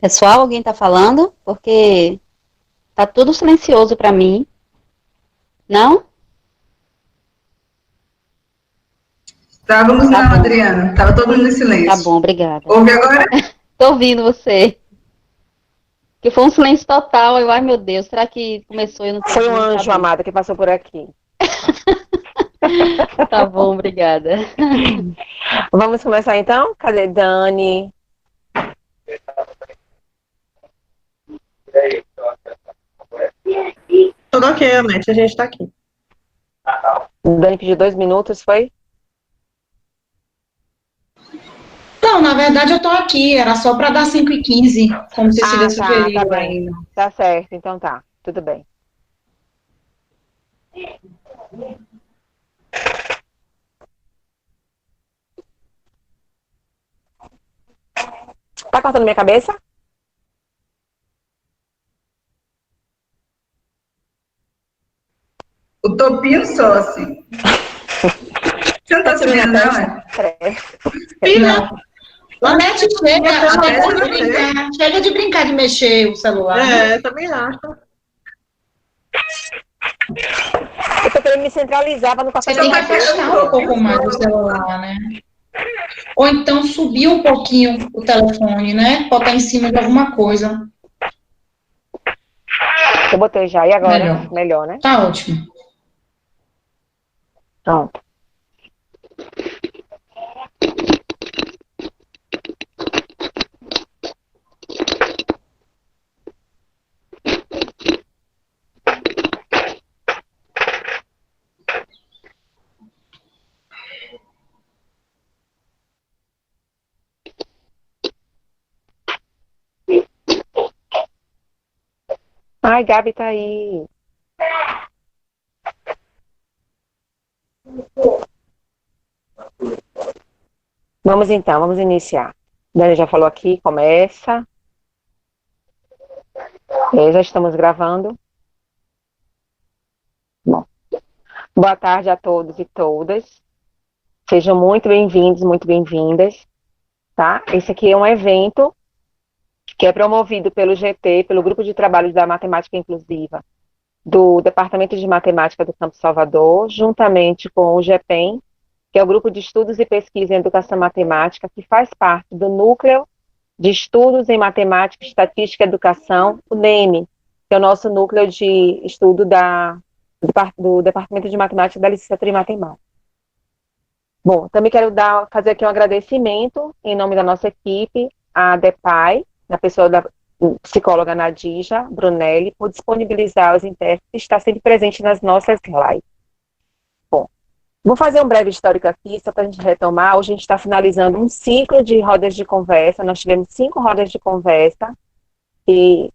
Pessoal, alguém está falando? Porque tá tudo silencioso para mim. Não? Estávamos Tá não, bom, Adriana. Estava todo mundo em tá bom, silêncio. obrigada. Ouve agora? Tô ouvindo você. Que foi um silêncio total. Ai, meu Deus, será que começou e eu não tô Foi um ouvindo? Tá anjo bom. amado que passou por aqui. Tá bom, obrigada. Vamos começar então? Cadê Dani? Tudo ok, Anete, a gente tá aqui. Dani pediu 2 minutos, foi? Não, na verdade eu tô aqui, era só para dar 5h15, como Cecília Tá sugeriu bem. ainda. Tá certo, então tá. Tudo bem. Tá cortando minha cabeça? O topinho só, assim. Você não tá Aqui na minha subindo, não, testa? é? Filha, Não. Anete, chega, A chega testa de você. brincar. Chega de brincar de mexer o celular, né? Também acho. Eu tô querendo me centralizar pra não cortar Você minha tem que Tá cabeça. querendo afastar um pouco topinho mais do só. celular, né? Ou então subir um pouquinho o telefone, né? Botar em cima de alguma coisa. Eu botei já. E agora? Melhor. Melhor, né? Tá ótimo. Pronto. Ai, Gabi tá aí. Vamos então, vamos iniciar. Dani já falou aqui, começa. Já estamos gravando. Bom, boa tarde a todos e todas. Sejam muito bem-vindos, muito bem-vindas, tá? Esse aqui é um evento que é promovido pelo GT, pelo Grupo de Trabalhos da Matemática Inclusiva, do Departamento de Matemática do Campus Salvador, juntamente com o GEPEM, que é o Grupo de Estudos e Pesquisa em Educação Matemática, que faz parte do Núcleo de Estudos em Matemática, Estatística e Educação, o NEME, que é o nosso núcleo de estudo do Departamento de Matemática da Licenciatura em Matemática. Bom, também quero fazer aqui um agradecimento em nome da nossa equipe, à DEPAI, na pessoa da psicóloga Nadija Brunelli, por disponibilizar os intérpretes e estar sempre presente nas nossas lives. Bom, vou fazer um breve histórico aqui, só para a gente retomar. Hoje a gente está finalizando um ciclo de rodas de conversa. Nós tivemos 5 rodas de conversa e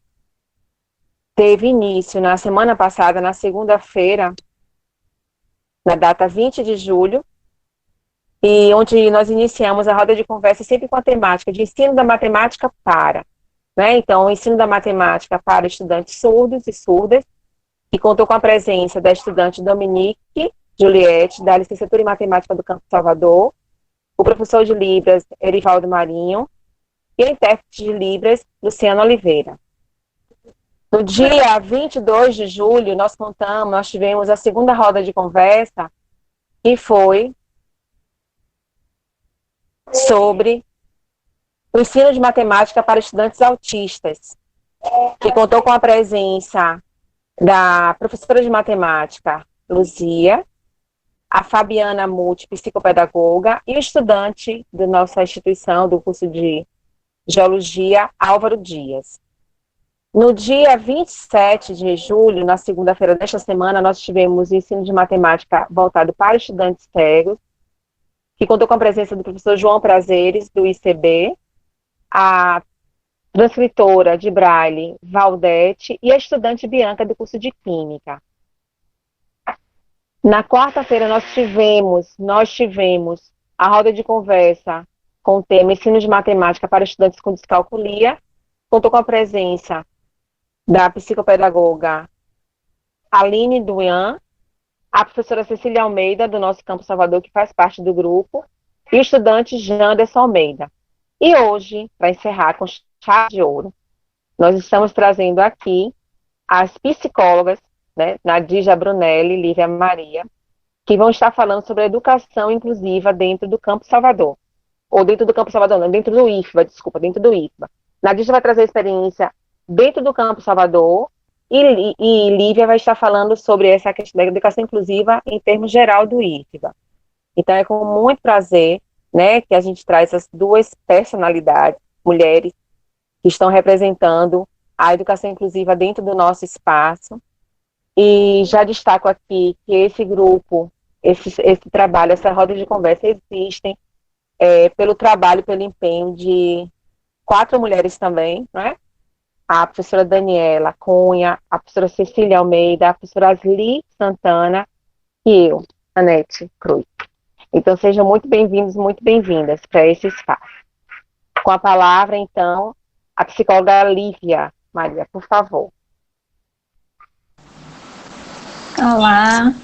teve início na semana passada, na segunda-feira, na data 20 de julho, e onde nós iniciamos a roda de conversa sempre com a temática de ensino da matemática para, né? Então, o ensino da matemática para estudantes surdos e surdas, que contou com a presença da estudante Dominique Juliette, da Licenciatura em Matemática do Campus Salvador, o professor de Libras, Erivaldo Marinho, e a intérprete de Libras, Luciana Oliveira. No dia 22 de julho, nós tivemos a segunda roda de conversa, que foi sobre o ensino de matemática para estudantes autistas, que contou com a presença da professora de matemática, Luzia, a Fabiana Muti, psicopedagoga, e o estudante da nossa instituição, do curso de Geologia, Álvaro Dias. No dia 27 de julho, na segunda-feira desta semana, nós tivemos o ensino de matemática voltado para estudantes cegos, que contou com a presença do professor João Prazeres, do ICB, a transcritora de Braille, Valdete, e a estudante Bianca, do curso de Química. Na quarta-feira, nós tivemos a roda de conversa com o tema Ensino de Matemática para Estudantes com Descalculia, contou com a presença da psicopedagoga Aline Duyan, a professora Cecília Almeida, do nosso Campus Salvador, que faz parte do grupo, e o estudante Janderson Almeida. E hoje, para encerrar, chave de ouro. Nós estamos trazendo aqui as psicólogas, né, Nadija Brunelli e Lívia Maria, que vão estar falando sobre a educação inclusiva dentro do Campo Salvador. Ou dentro do Campo Salvador, não, dentro do IFBA, desculpa, dentro do IFBA. Nadija vai trazer a experiência dentro do Campo Salvador e Lívia vai estar falando sobre essa questão da educação inclusiva em termos geral do IFBA. Então é com muito prazer, né, que a gente traz essas duas personalidades, mulheres, que estão representando a educação inclusiva dentro do nosso espaço. E já destaco aqui que esse grupo, esse trabalho, essa roda de conversa existem pelo trabalho, pelo empenho de 4 mulheres também, né? A professora Daniela Cunha, a professora Cecília Almeida, a professora Asli Santana e eu, Anete Cruz. Então, sejam muito bem-vindos, muito bem-vindas para esse espaço. Com a palavra, então, a psicóloga Lívia Maria, por favor. Olá,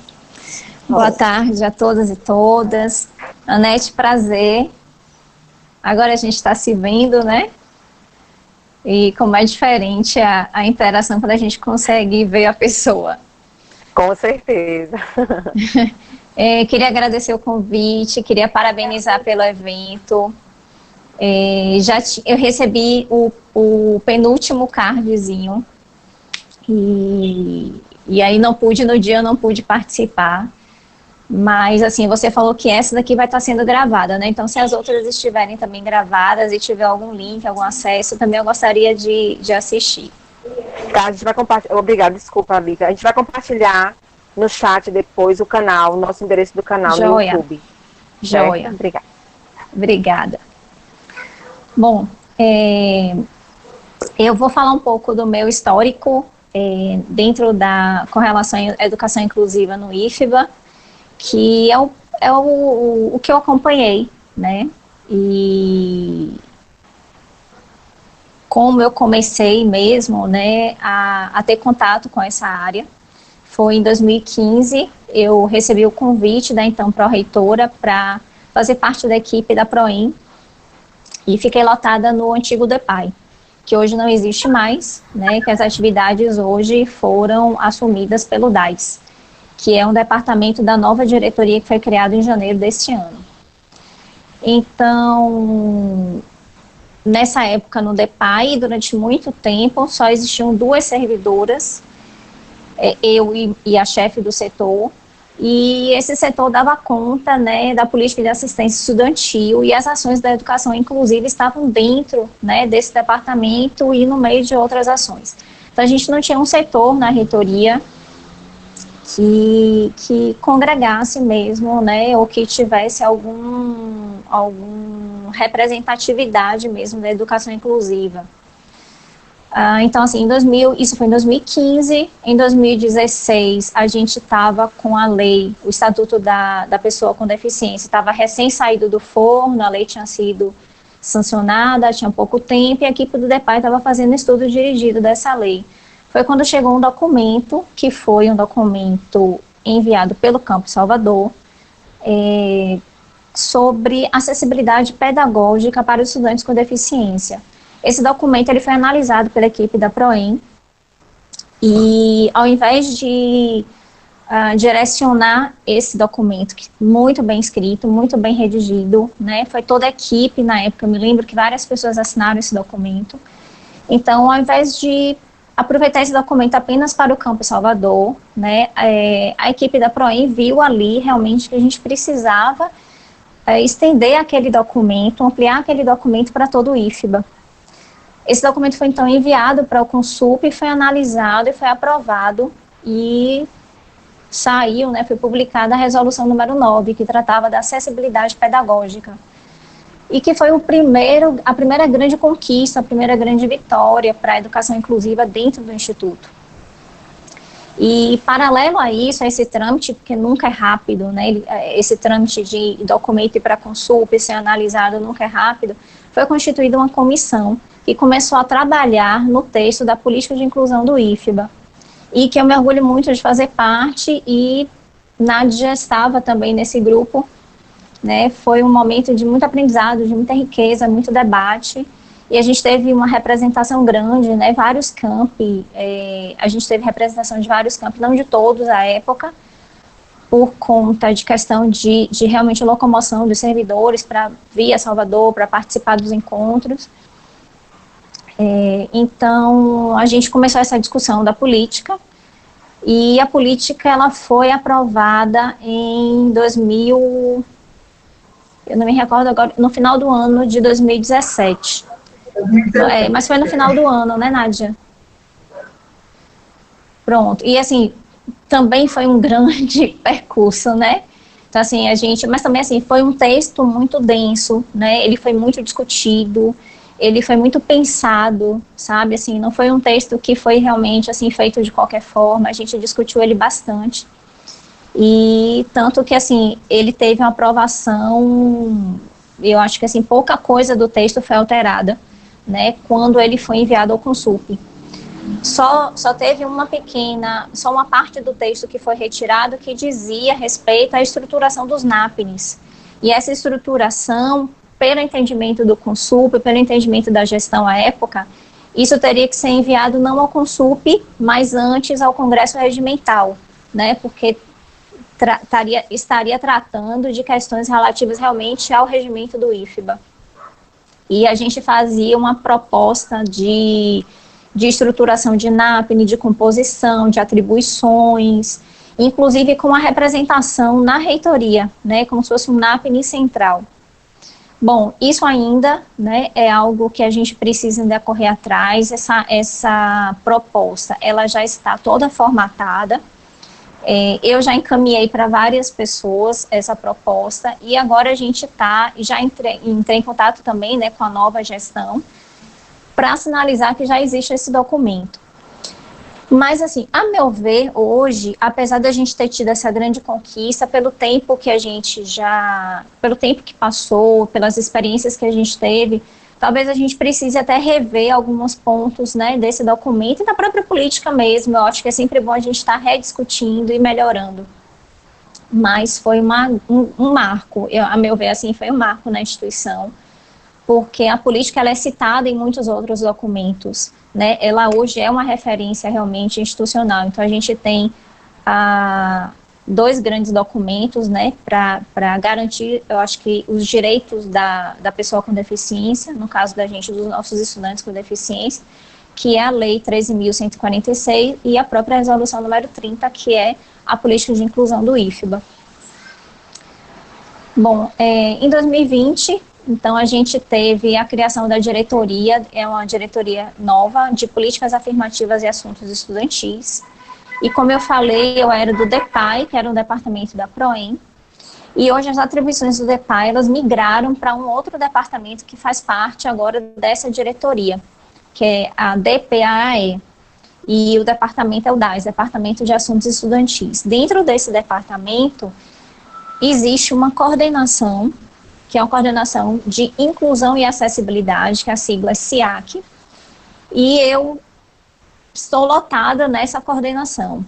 boa tarde a todas e todas. Anete, prazer. Agora a gente está se vendo, né? E como é diferente a interação quando a gente consegue ver a pessoa. Com certeza. Queria agradecer o convite, queria parabenizar pelo evento. Eu recebi o penúltimo cardzinho e aí no dia eu não pude participar, mas assim, você falou que essa daqui vai estar sendo gravada, né? Então se as outras estiverem também gravadas e tiver algum link, algum acesso, também eu gostaria de assistir. Tá, a gente vai compartilhar, obrigada, desculpa, amiga, a gente vai compartilhar no chat depois o canal, o nosso endereço do canal no YouTube. Joia. Obrigada. Obrigada. Bom, eu vou falar um pouco do meu histórico com relação à educação inclusiva no IFBA, que é o que eu acompanhei, né? E como eu comecei mesmo, né, a ter contato com essa área, foi em 2015, eu recebi o convite da então pró-reitora para fazer parte da equipe da PROEM, e fiquei lotada no antigo DEPAI, que hoje não existe mais, né, que as atividades hoje foram assumidas pelo DAIS, que é um departamento da nova diretoria que foi criado em janeiro deste ano. Então, nessa época no DEPAI, durante muito tempo, só existiam 2 servidoras, eu e a chefe do setor, e esse setor dava conta, né, da política de assistência estudantil, e as ações da educação inclusiva estavam dentro, né, desse departamento e no meio de outras ações. Então a gente não tinha um setor na reitoria que congregasse mesmo, né, ou que tivesse alguma representatividade mesmo da educação inclusiva. Então, assim, isso foi em 2015, em 2016 a gente estava com a lei, o Estatuto da Pessoa com Deficiência, estava recém saído do forno, a lei tinha sido sancionada, tinha pouco tempo, e a equipe do DEPAI estava fazendo estudo dirigido dessa lei. Foi quando chegou um documento, que foi um documento enviado pelo Campo Salvador, sobre acessibilidade pedagógica para os estudantes com deficiência. Esse documento ele foi analisado pela equipe da PROEM e, ao invés de direcionar esse documento, muito bem escrito, muito bem redigido, né, foi toda a equipe na época, eu me lembro que várias pessoas assinaram esse documento. Então, ao invés de aproveitar esse documento apenas para o Campo Salvador, né, a equipe da PROEM viu ali realmente que a gente precisava estender aquele documento, ampliar aquele documento para todo o IFBA. Esse documento foi então enviado para o Consup, foi analisado e foi aprovado e saiu, né, foi publicada a resolução número 9, que tratava da acessibilidade pedagógica. E que foi a primeira grande conquista, a primeira grande vitória para a educação inclusiva dentro do Instituto. E paralelo a isso, a esse trâmite, porque nunca é rápido, né, esse trâmite de documento para Consup ser analisado nunca é rápido, foi constituída uma comissão que começou a trabalhar no texto da política de inclusão do IFBA, e que eu me orgulho muito de fazer parte, e Nádia estava também nesse grupo, né, foi um momento de muito aprendizado, de muita riqueza, muito debate, e a gente teve uma representação grande, né, vários campi, a gente teve representação de vários campi, não de todos à época, por conta de questão de realmente locomoção dos servidores para vir a Salvador, para participar dos encontros. Então, a gente começou essa discussão da política, e a política ela foi aprovada em 2000, eu não me recordo agora, no final do ano de 2017. Mas foi no final do ano, né, Nádia? Pronto, e assim, também foi um grande percurso, né? Então, assim, mas também, assim, foi um texto muito denso, né? Ele foi muito discutido, ele foi muito pensado, sabe? Assim, não foi um texto que foi realmente, assim, feito de qualquer forma, a gente discutiu ele bastante. E tanto que, assim, ele teve uma aprovação, eu acho que, assim, pouca coisa do texto foi alterada, né? Quando ele foi enviado ao Consulp. Só teve só uma parte do texto que foi retirado que dizia respeito à estruturação dos NAPNs. E essa estruturação, pelo entendimento do Consulp, pelo entendimento da gestão à época, isso teria que ser enviado não ao Consulp, mas antes ao Congresso Regimental, né? Porque estaria tratando de questões relativas realmente ao regimento do IFBA. E a gente fazia uma proposta de estruturação de NAPN, de composição, de atribuições, inclusive com a representação na reitoria, né, como se fosse um NAPN central. Bom, isso ainda, né, é algo que a gente precisa ainda correr atrás. Essa proposta, ela já está toda formatada. Eu já encaminhei para várias pessoas essa proposta, e agora a gente já entrei em contato também, né, com a nova gestão, para sinalizar que já existe esse documento. Mas, assim, a meu ver, hoje, apesar da gente ter tido essa grande conquista, pelo tempo que passou, pelas experiências que a gente teve, talvez a gente precise até rever alguns pontos, né, desse documento e da própria política mesmo. Eu acho que é sempre bom a gente estar rediscutindo e melhorando. Mas foi um marco, a meu ver, assim, foi um marco na instituição, porque a política ela é citada em muitos outros documentos, né? Ela hoje é uma referência realmente institucional. Então, a gente tem dois grandes documentos, né, para garantir, eu acho que, os direitos da pessoa com deficiência, no caso da gente, dos nossos estudantes com deficiência, que é a Lei 13.146 e a própria Resolução número 30, que é a política de inclusão do IFBA. Bom, em 2020... Então, a gente teve a criação da diretoria, é uma diretoria nova, de políticas afirmativas e assuntos estudantis. E como eu falei, eu era do DEPAI, que era um departamento da PROEM, e hoje as atribuições do DEPAI, elas migraram para um outro departamento que faz parte agora dessa diretoria, que é a DPAE, e o departamento é o DAS, Departamento de Assuntos Estudantis. Dentro desse departamento, existe uma coordenação, que é uma coordenação de inclusão e acessibilidade, que a sigla é SIAC, e eu estou lotada nessa coordenação,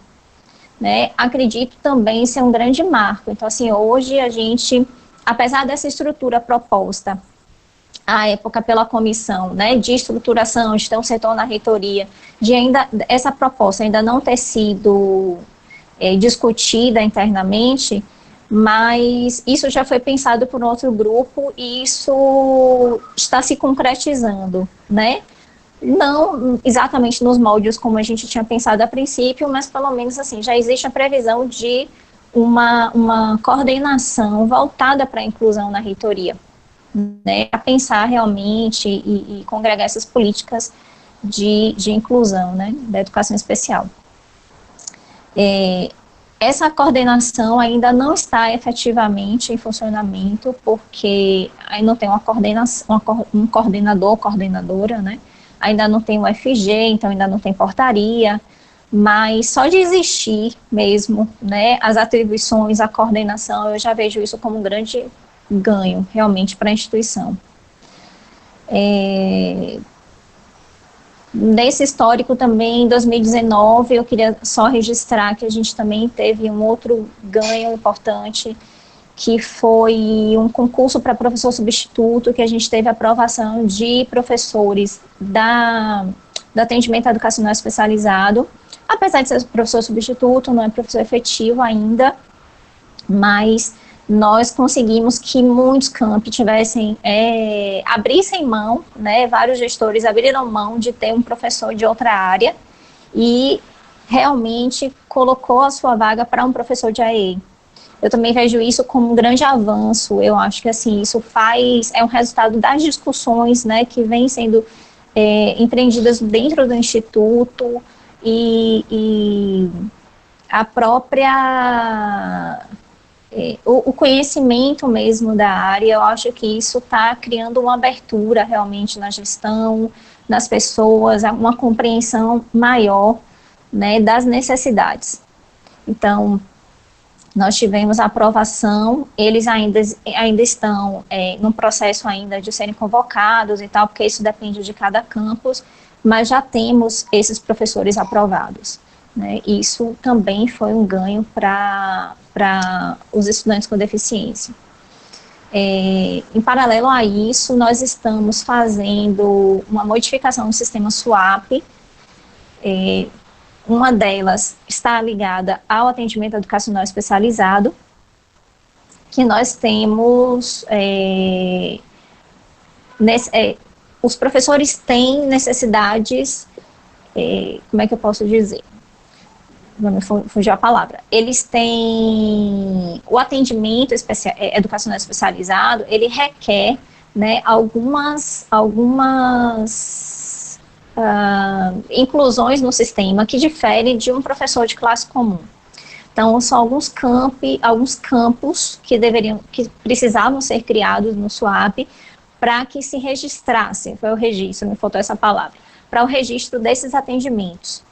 né? Acredito também ser um grande marco. Então, assim, hoje a gente, apesar dessa estrutura proposta à época pela comissão, né, de estruturação, de ter um setor na reitoria, essa proposta ainda não ter sido discutida internamente, mas isso já foi pensado por outro grupo e isso está se concretizando, né? Não exatamente nos moldes como a gente tinha pensado a princípio, mas pelo menos assim, já existe a previsão de uma coordenação voltada para a inclusão na reitoria, né? A pensar realmente e congregar essas políticas de inclusão, né? Da educação especial. Essa coordenação ainda não está efetivamente em funcionamento, porque ainda não tem um coordenador ou coordenadora, né? Ainda não tem o FG, então ainda não tem portaria, mas só de existir mesmo, né, as atribuições, a coordenação, eu já vejo isso como um grande ganho, realmente, para a instituição. Nesse histórico também, em 2019, eu queria só registrar que a gente também teve um outro ganho importante, que foi um concurso para professor substituto, que a gente teve aprovação de professores do atendimento educacional especializado, apesar de ser professor substituto, não é professor efetivo ainda, mas nós conseguimos que muitos campi abrissem mão, né, vários gestores abriram mão de ter um professor de outra área e realmente colocou a sua vaga para um professor de AE. Eu também vejo isso como um grande avanço. Eu acho que assim, isso é um resultado das discussões, né, que vêm sendo empreendidas dentro do Instituto e a própria o conhecimento mesmo da área. Eu acho que isso está criando uma abertura realmente na gestão, nas pessoas, uma compreensão maior, né, das necessidades. Então, nós tivemos a aprovação, eles ainda estão num processo ainda de serem convocados e tal, porque isso depende de cada campus, mas já temos esses professores aprovados, né? Isso também foi um ganho para os estudantes com deficiência. Em paralelo a isso, nós estamos fazendo uma modificação no sistema SUAP. Uma delas está ligada ao atendimento educacional especializado, que nós temos, os professores têm necessidades, como é que eu posso dizer? Não me fugiu a palavra. Eles têm, o atendimento educacional especializado, ele requer, né, algumas inclusões no sistema que diferem de um professor de classe comum. Então, são alguns campos que precisavam ser criados no SUAP para que se registrasse, foi o registro, me faltou essa palavra, para o registro desses atendimentos.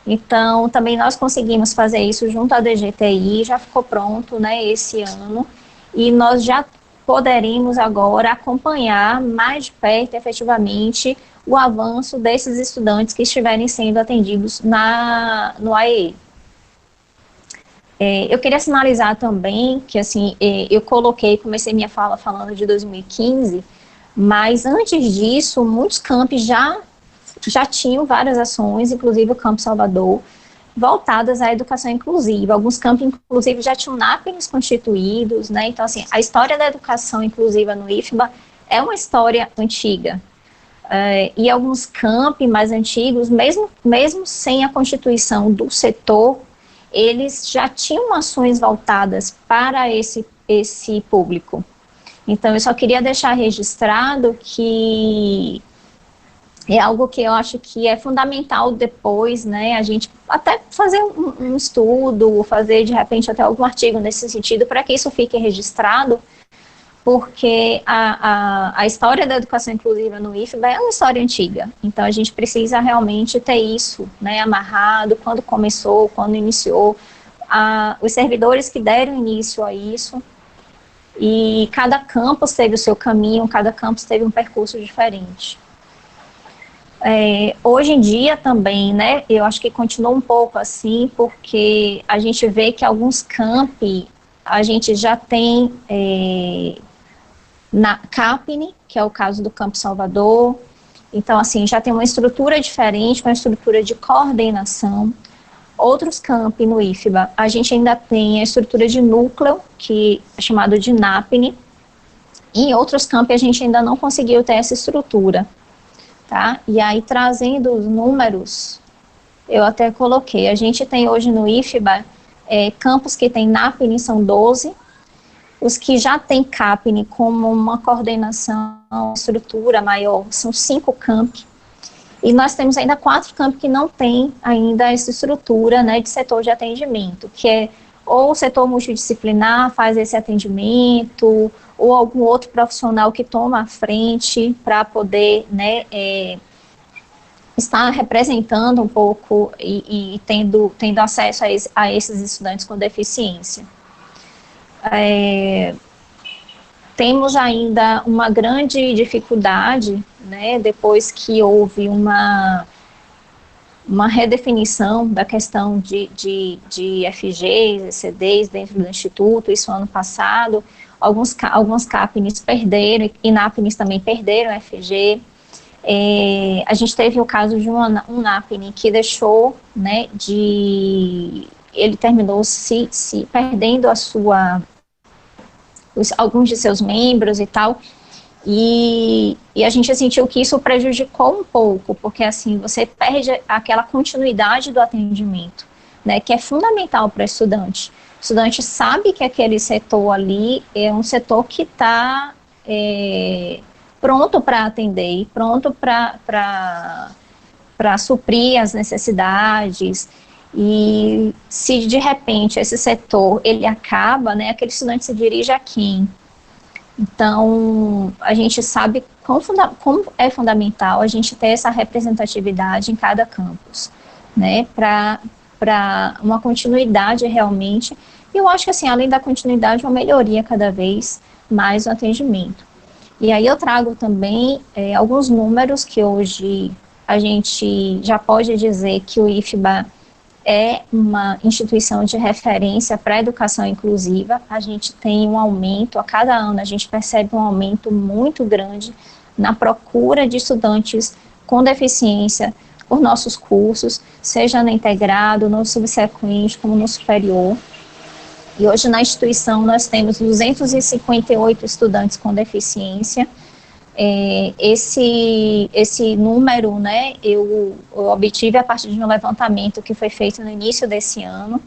Então, também nós conseguimos fazer isso junto à DGTI, já ficou pronto, né, esse ano, e nós já poderemos agora acompanhar mais de perto, efetivamente, o avanço desses estudantes que estiverem sendo atendidos no AE. Eu queria sinalizar também que, assim, comecei minha fala falando de 2015, mas antes disso, muitos campi já tinham várias ações, inclusive o Campo Salvador, voltadas à educação inclusiva. Alguns campi, inclusive, já tinham NAPNs constituídos, né? Então, assim, a história da educação inclusiva no IFBA é uma história antiga. E alguns campi mais antigos, mesmo sem a constituição do setor, eles já tinham ações voltadas para esse público. Então, eu só queria deixar registrado que é algo que eu acho que é fundamental depois, né, a gente até fazer um estudo, fazer, de repente, até algum artigo nesse sentido, para que isso fique registrado, porque a história da educação inclusiva no IFBA é uma história antiga. Então, a gente precisa realmente ter isso, né, amarrado, quando começou, quando iniciou, os servidores que deram início a isso, e cada campus teve o seu caminho, cada campus teve um percurso diferente. Hoje em dia também, né, eu acho que continua um pouco assim, porque a gente vê que alguns campi, a gente já tem na CAPNE, que é o caso do Campo Salvador, então assim, já tem uma estrutura diferente, uma estrutura de coordenação. Outros campi no IFBA, a gente ainda tem a estrutura de núcleo, que é chamado de NAPNE, e em outros campi a gente ainda não conseguiu ter essa estrutura. Tá? E aí, trazendo os números, eu até coloquei, a gente tem hoje no IFBA, campos que tem NAPNE são 12, os que já tem CAPNE como uma coordenação, estrutura maior, são 5 campi, e nós temos ainda 4 campi que não tem ainda essa estrutura, né, de setor de atendimento, que é ou o setor multidisciplinar faz esse atendimento, ou algum outro profissional que toma a frente para poder, né, estar representando um pouco e tendo acesso a esses estudantes com deficiência. Temos ainda uma grande dificuldade, né, depois que houve uma redefinição da questão de FGs, ECDs dentro do Instituto, isso ano passado. Alguns CAPNs perderam, e NAPNs também perderam FG. A gente teve o caso de um NAPN que deixou, né, ele terminou se perdendo alguns de seus membros e tal, e a gente sentiu que isso prejudicou um pouco, porque assim, você perde aquela continuidade do atendimento, né, que é fundamental para o estudante. O estudante sabe que aquele setor ali é um setor que está pronto para atender, pronto para suprir as necessidades. E se de repente esse setor ele acaba, né, aquele estudante se dirige a quem? Então, a gente sabe como é fundamental a gente ter essa representatividade em cada campus, né, para uma continuidade realmente. E eu acho que, assim, além da continuidade, uma melhoria cada vez mais no atendimento. E aí eu trago também alguns números que hoje a gente já pode dizer que o IFBA é uma instituição de referência para a educação inclusiva. A gente tem um aumento, a cada ano a gente percebe um aumento muito grande na procura de estudantes com deficiência por nossos cursos, seja no integrado, no subsequente, como no superior. E hoje na instituição nós temos 258 estudantes com deficiência. Esse número, né, eu obtive a partir de um levantamento que foi feito no início desse ano.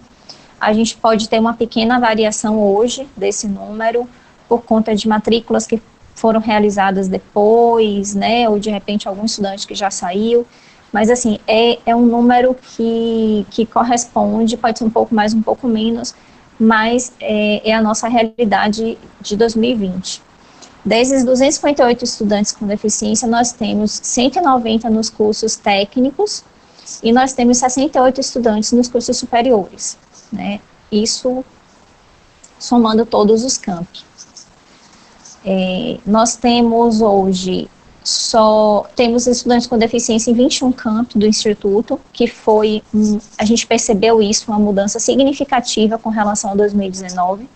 A gente pode ter uma pequena variação hoje desse número, por conta de matrículas que foram realizadas depois, né, ou de repente algum estudante que já saiu, mas assim, é um número que corresponde, pode ser um pouco mais, um pouco menos, mas é a nossa realidade de 2020. Desses 258 estudantes com deficiência, nós temos 190 nos cursos técnicos e nós temos 68 estudantes nos cursos superiores, né? Isso somando todos os campi. Nós temos hoje temos estudantes com deficiência em 21 campi do Instituto, que foi, a gente percebeu isso, uma mudança significativa com relação a 2019.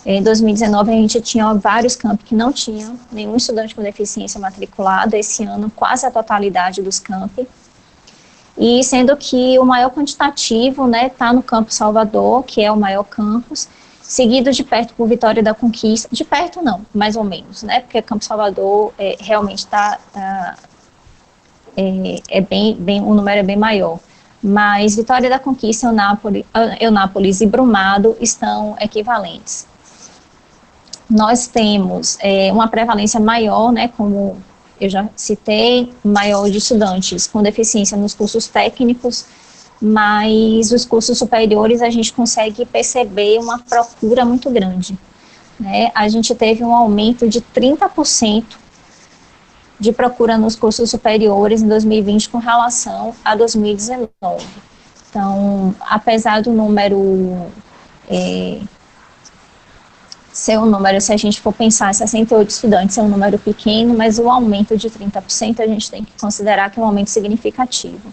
Em 2019, a gente tinha vários campi que não tinham nenhum estudante com deficiência matriculado. Esse ano, quase a totalidade dos campi. E sendo que o maior quantitativo, né, está no campus Salvador, que é o maior campus, seguido de perto por Vitória da Conquista. De perto não, mais ou menos, né, porque campus Salvador realmente o número é bem maior. Mas Vitória da Conquista, Eunápolis e Brumado estão equivalentes. Nós temos uma prevalência maior, né, como eu já citei, maior de estudantes com deficiência nos cursos técnicos, mas os cursos superiores a gente consegue perceber uma procura muito grande, né? A gente teve um aumento de 30% de procura nos cursos superiores em 2020 com relação a 2019. Então, apesar do número ser um número, se a gente for pensar, 68 estudantes é um número pequeno, mas o aumento de 30% a gente tem que considerar que é um aumento significativo.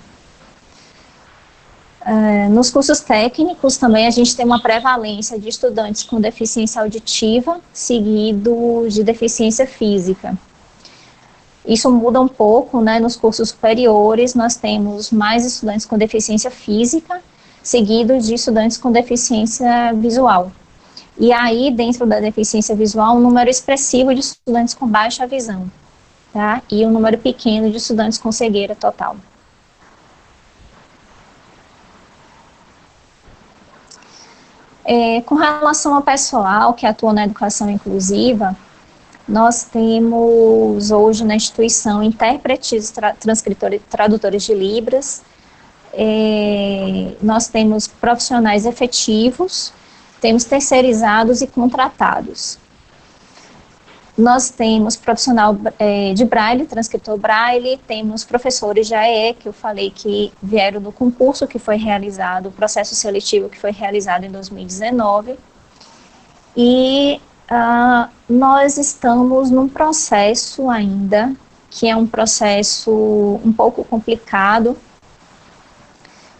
Nos cursos técnicos também a gente tem uma prevalência de estudantes com deficiência auditiva, seguido de deficiência física. Isso muda um pouco, né? Nos cursos superiores nós temos mais estudantes com deficiência física, seguido de estudantes com deficiência visual. E aí, dentro da deficiência visual, um número expressivo de estudantes com baixa visão, tá? E um número pequeno de estudantes com cegueira total. Com relação ao pessoal que atua na educação inclusiva, nós temos hoje na instituição intérpretes, transcritores, tradutores de Libras, nós temos profissionais efetivos, temos terceirizados e contratados. Nós temos profissional de Braille, transcritor Braille, temos professores de AE, que eu falei que vieram do concurso que foi realizado, o processo seletivo que foi realizado em 2019, e nós estamos num processo ainda, que é um processo um pouco complicado,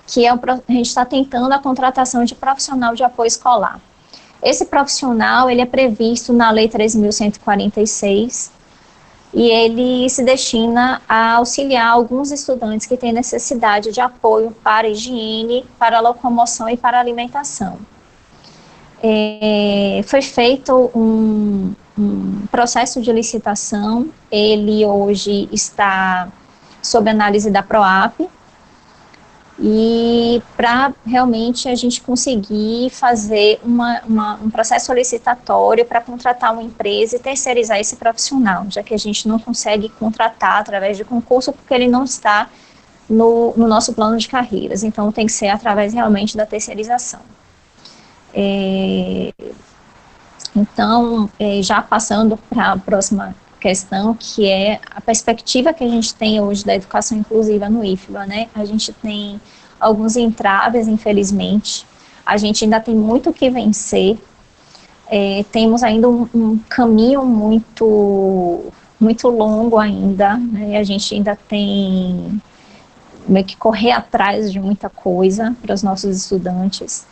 que a gente está tentando a contratação de profissional de apoio escolar. Esse profissional, ele é previsto na Lei 3.146, e ele se destina a auxiliar alguns estudantes que têm necessidade de apoio para higiene, para locomoção e para alimentação. Foi feito um processo de licitação, ele hoje está sob análise da PROAP, e para realmente a gente conseguir fazer um processo licitatório para contratar uma empresa e terceirizar esse profissional, já que a gente não consegue contratar através de concurso porque ele não está no nosso plano de carreiras, então tem que ser através realmente da terceirização. Então, já passando para a próxima questão, que é a perspectiva que a gente tem hoje da educação inclusiva no IFBA, né? A gente tem alguns entraves, infelizmente, a gente ainda tem muito o que vencer, temos ainda um caminho muito longo ainda, né? A gente ainda tem meio que correr atrás de muita coisa para os nossos estudantes.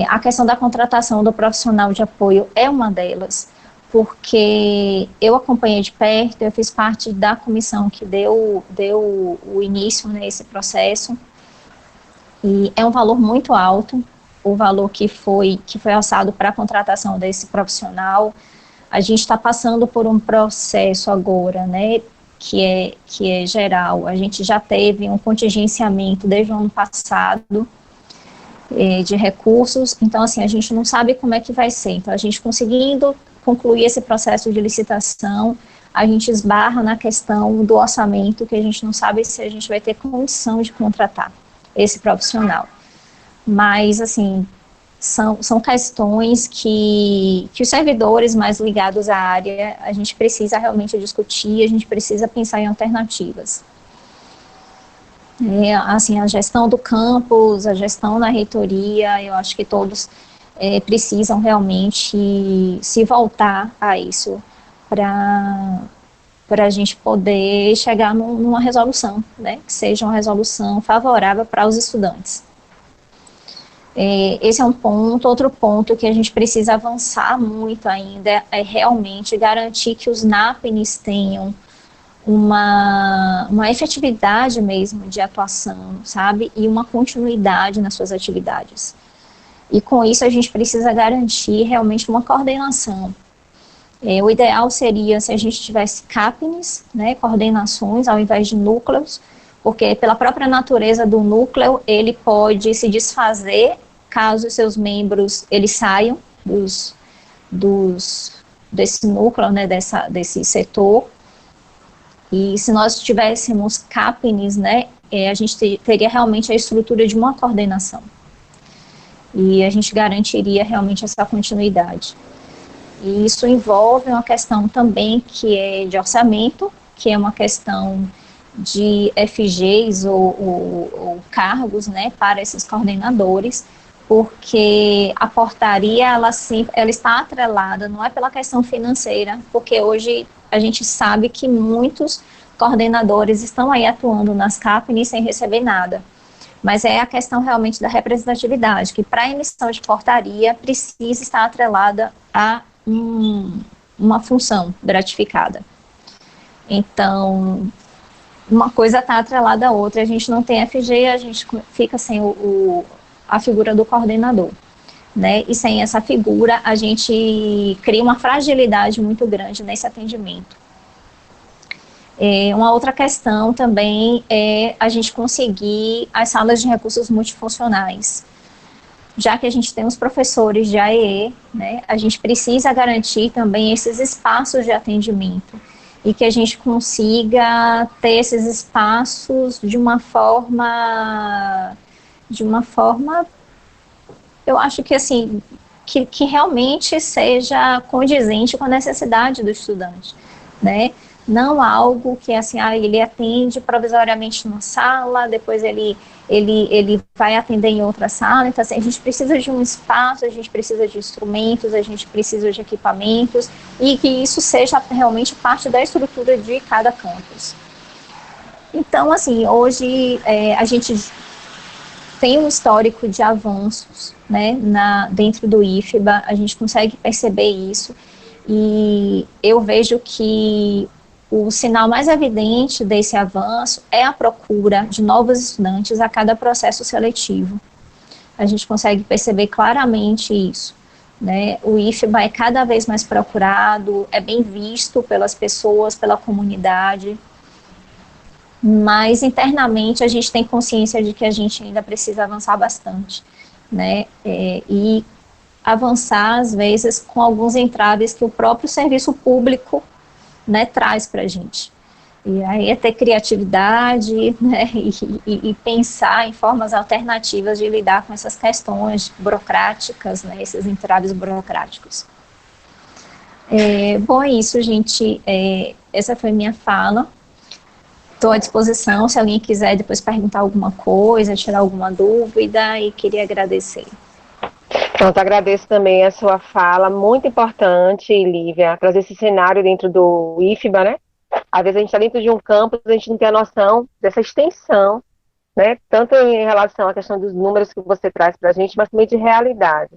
A questão da contratação do profissional de apoio é uma delas, porque eu acompanhei de perto, eu fiz parte da comissão que deu o início nesse processo, e é um valor muito alto, o valor que foi alçado para a contratação desse profissional. A gente está passando por um processo agora, né, que é geral. A gente já teve um contingenciamento desde o ano passado, de recursos, então assim, a gente não sabe como é que vai ser. Então a gente conseguindo concluir esse processo de licitação, a gente esbarra na questão do orçamento, que a gente não sabe se a gente vai ter condição de contratar esse profissional. Mas assim, são questões que os servidores mais ligados à área, a gente precisa realmente discutir, a gente precisa pensar em alternativas. Assim, a gestão do campus, a gestão da reitoria, eu acho que todos precisam realmente se voltar a isso para a gente poder chegar numa resolução, né, que seja uma resolução favorável para os estudantes. Esse é um ponto. Outro ponto que a gente precisa avançar muito ainda é realmente garantir que os NAPNs tenham uma efetividade mesmo de atuação, sabe, e uma continuidade nas suas atividades. E com isso a gente precisa garantir realmente uma coordenação. O ideal seria se a gente tivesse CAPNs, né, coordenações, ao invés de núcleos, porque pela própria natureza do núcleo, ele pode se desfazer caso os seus membros eles saiam desse núcleo, né, desse setor. E se nós tivéssemos CAPNs, né, a gente teria realmente a estrutura de uma coordenação. E a gente garantiria realmente essa continuidade. E isso envolve uma questão também que é de orçamento, que é uma questão de FGs ou cargos, né, para esses coordenadores, porque a portaria, ela está atrelada, não é pela questão financeira, porque hoje a gente sabe que muitos coordenadores estão aí atuando nas CAPNs sem receber nada, mas é a questão realmente da representatividade, que para a emissão de portaria precisa estar atrelada a uma função gratificada. Então, uma coisa está atrelada à outra, a gente não tem FG, a gente fica sem a figura do coordenador, né? E sem essa figura, a gente cria uma fragilidade muito grande nesse atendimento. Uma outra questão também é a gente conseguir as salas de recursos multifuncionais. Já que a gente tem os professores de AEE, né, a gente precisa garantir também esses espaços de atendimento e que a gente consiga ter esses espaços de uma forma, eu acho que assim, que realmente seja condizente com a necessidade do estudante, né? Não algo que assim, ele atende provisoriamente numa sala, depois ele vai atender em outra sala. Então assim, a gente precisa de um espaço, a gente precisa de instrumentos, a gente precisa de equipamentos, e que isso seja realmente parte da estrutura de cada campus. Então assim, hoje a gente tem um histórico de avanços, né, dentro do IFBA, a gente consegue perceber isso, e eu vejo que o sinal mais evidente desse avanço é a procura de novos estudantes a cada processo seletivo. A gente consegue perceber claramente isso, né? O IFBA é cada vez mais procurado, é bem visto pelas pessoas, pela comunidade, mas internamente a gente tem consciência de que a gente ainda precisa avançar bastante, né? E avançar, às vezes, com alguns entraves que o próprio serviço público, né, traz para a gente. E aí é ter criatividade, né, e pensar em formas alternativas de lidar com essas questões burocráticas, né, esses entraves burocráticos. Bom, é isso, gente. Essa foi minha fala. Estou à disposição, se alguém quiser depois perguntar alguma coisa, tirar alguma dúvida, e queria agradecer. Pronto, agradeço também a sua fala, muito importante, Lívia, trazer esse cenário dentro do IFBA, né? Às vezes a gente está dentro de um campus, a gente não tem a noção dessa extensão, né? Tanto em relação à questão dos números que você traz para a gente, mas também de realidade.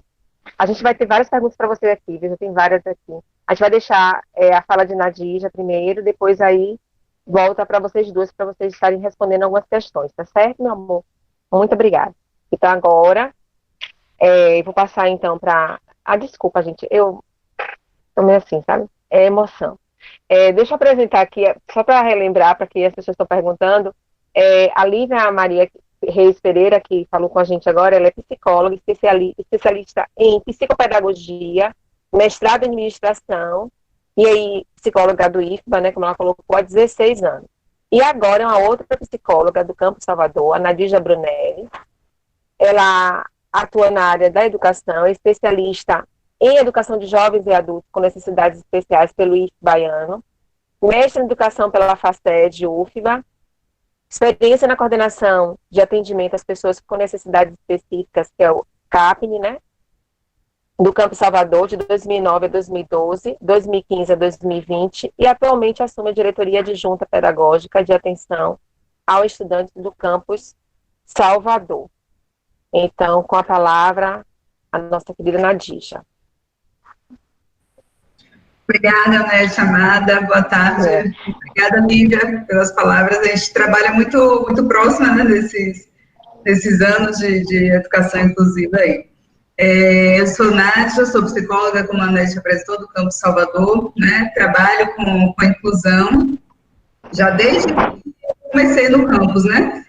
A gente vai ter várias perguntas para você aqui, já tem várias aqui. A gente vai deixar a fala de Nadija primeiro, depois aí volta para vocês duas, para vocês estarem respondendo algumas questões, tá certo, meu amor? Muito obrigada. Então agora... eu vou passar, então, para... desculpa, gente, eu também assim, sabe? É emoção. Deixa eu apresentar aqui, só para relembrar, para que as pessoas estão perguntando, a Lívia Maria Reis Pereira, que falou com a gente agora, ela é psicóloga, especialista em psicopedagogia, mestrado em administração, e aí psicóloga do IFBA, né, como ela colocou, há 16 anos. E agora é uma outra psicóloga do Campo Salvador, a Nadija Brunelli. Ela atua na área da educação, é especialista em educação de jovens e adultos com necessidades especiais pelo IFBA baiano, mestre em educação pela FACED UFBA, experiência na coordenação de atendimento às pessoas com necessidades específicas, que é o CAPNE, né, do Campo Salvador, de 2009 a 2012, 2015 a 2020, e atualmente assume a diretoria adjunta pedagógica de atenção ao estudante do Campus Salvador. Então, com a palavra, a nossa querida Nadija. Obrigada, né, chamada. Boa tarde. Obrigada, Lívia, pelas palavras. A gente trabalha muito, muito próxima, né, desses anos de educação inclusiva aí. Eu sou Nádia, sou psicóloga, como a Anete apresentou, do Campo Salvador, né, trabalho com a inclusão, já desde que comecei no campus, né.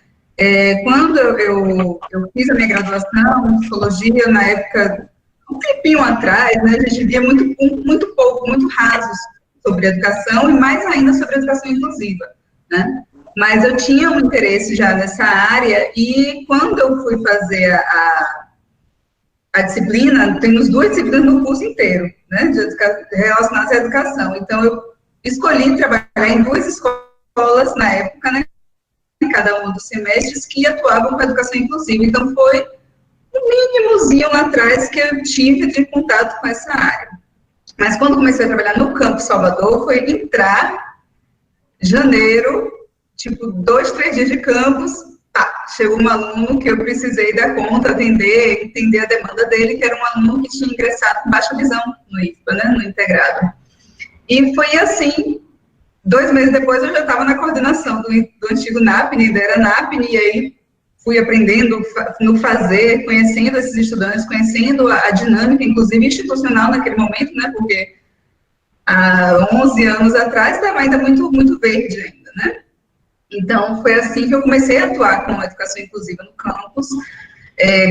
Quando eu fiz a minha graduação em psicologia, na época, um tempinho atrás, né, a gente via muito pouco, muito rasos sobre educação, e mais ainda sobre educação inclusiva, né. Mas eu tinha um interesse já nessa área, e quando eu fui fazer a disciplina, temos 2 disciplinas no curso inteiro, né, relacionadas à educação. Então, eu escolhi trabalhar em 2 escolas na época, né, em cada um dos semestres, que atuavam com a educação inclusiva. Então, foi um mínimozinho lá atrás que eu tive de contato com essa área. Mas quando comecei a trabalhar no Campo Salvador, foi entrar janeiro, tipo, 2, 3 dias de campus, chegou um aluno que eu precisei dar conta, atender, entender a demanda dele, que era um aluno que tinha ingressado com baixa visão no IFBA, né, no integrado. E foi assim, 2 meses depois eu já estava na coordenação do antigo NAPNE, da era NAPNE, e aí fui aprendendo no fazer, conhecendo esses estudantes, conhecendo a dinâmica, inclusive institucional naquele momento, né, porque há 11 anos atrás estava ainda muito, muito verde ainda, né. Então, foi assim que eu comecei a atuar com a educação inclusiva no campus.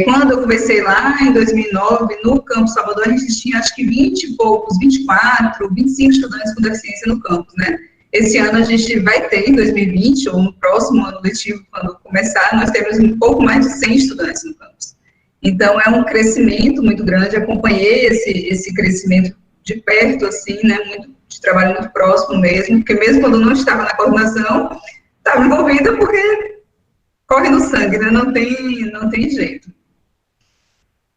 Quando eu comecei lá, em 2009, no Campus Salvador, a gente tinha, acho que 20 e poucos, 24, 25 estudantes com deficiência no campus, né? Esse ano a gente vai ter, em 2020, ou no próximo ano letivo, quando começar, nós temos um pouco mais de 100 estudantes no campus. Então, é um crescimento muito grande, acompanhei esse crescimento de perto, assim, né, de trabalho muito próximo mesmo, porque mesmo quando eu não estava na coordenação, estava envolvida porque corre no sangue, né? Não tem jeito.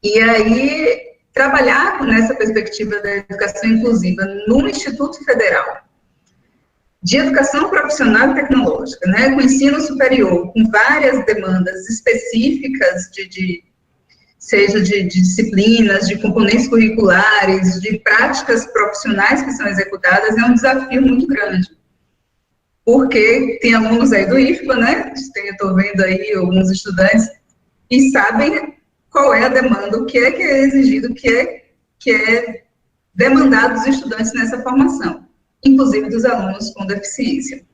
E aí, trabalhar nessa perspectiva da educação inclusiva no Instituto Federal de educação profissional e tecnológica, né, com ensino superior, com várias demandas específicas seja de disciplinas, de componentes curriculares, de práticas profissionais que são executadas, é um desafio muito grande. Porque tem alunos aí do IFBA, né, eu estou vendo aí alguns estudantes, e sabem qual é a demanda, o que é exigido, o que é demandado dos estudantes nessa formação, inclusive dos alunos com deficiência.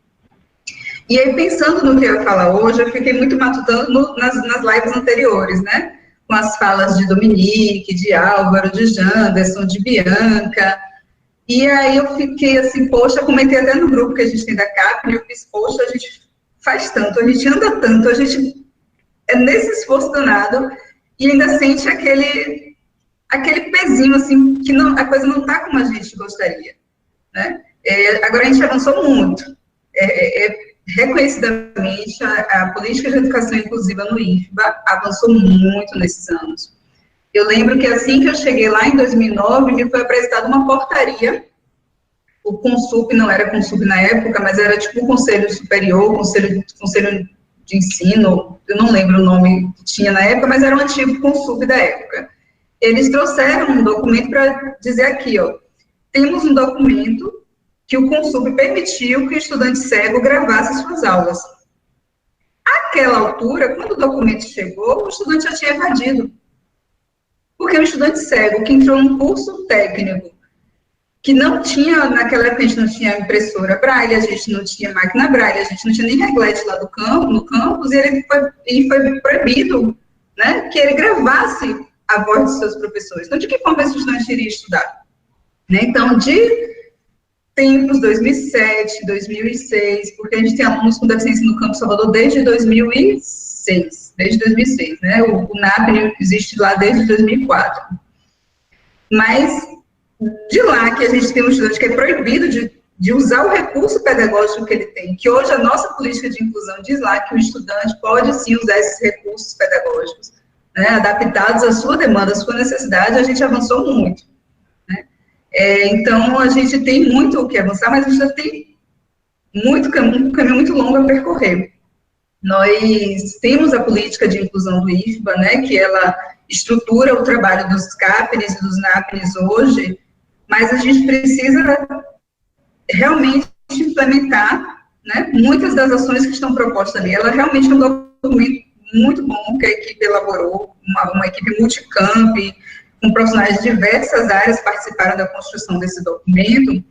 E aí, pensando no que eu ia falar hoje, eu fiquei muito matutando nas lives anteriores, né, com as falas de Dominique, de Álvaro, de Janderson, de Bianca, e aí eu fiquei assim, poxa, comentei até no grupo que a gente tem da CAP, eu fiz, poxa, a gente faz tanto, a gente anda tanto, a gente é nesse esforço danado, e ainda sente aquele pezinho, assim, que não, a coisa não está como a gente gostaria, né? Agora, a gente avançou muito. Reconhecidamente, a política de educação inclusiva no IFBA avançou muito nesses anos. Eu lembro que assim que eu cheguei lá, em 2009, me foi apresentada uma portaria, o CONSUP, não era CONSUP na época, mas era tipo o Conselho Superior, Conselho de Ensino, eu não lembro o nome que tinha na época, mas era um antigo CONSUP da época. Eles trouxeram um documento para dizer aqui, ó, temos um documento que o CONSUP permitiu que o estudante cego gravasse suas aulas. Àquela altura, quando o documento chegou, o estudante já tinha evadido. Porque o estudante cego que entrou num curso técnico, que não tinha, naquela época a gente não tinha impressora Braille, a gente não tinha máquina Braille, a gente não tinha nem reglete lá no campus, e ele foi proibido, né, que ele gravasse a voz dos seus professores. Então, de que forma esse estudante iria estudar? Né? Então, de tempos 2007, 2006, porque a gente tem alunos com deficiência no Campus Salvador desde 2006, né? O NAP existe lá desde 2004. Mas, de lá que a gente tem um estudante que é proibido de usar o recurso pedagógico que ele tem, que hoje a nossa política de inclusão diz lá que o estudante pode sim usar esses recursos pedagógicos, né, adaptados à sua demanda, à sua necessidade, a gente avançou muito. Né? Então, a gente tem muito o que avançar, mas a gente ainda tem um caminho muito longo a percorrer. Nós temos a política de inclusão do IFBA, né, que ela estrutura o trabalho dos CAPNs e dos NAPNs hoje, mas a gente precisa realmente implementar, né, muitas das ações que estão propostas ali. Ela realmente é um documento muito bom que a equipe elaborou, uma equipe multicamp, com profissionais de diversas áreas participaram da construção desse documento,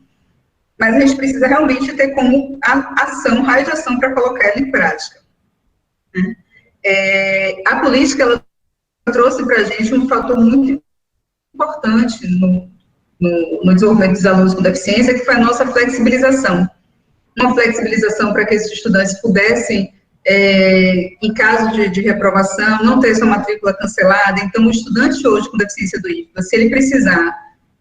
mas a gente precisa realmente ter como ação, raio de ação para colocar ela em prática. A política, ela trouxe para a gente um fator muito importante no desenvolvimento dos alunos com deficiência, que foi a nossa flexibilização. Uma flexibilização para que esses estudantes pudessem, em caso de reprovação, não ter sua matrícula cancelada. Então, o estudante hoje com deficiência do IFBA, se ele precisar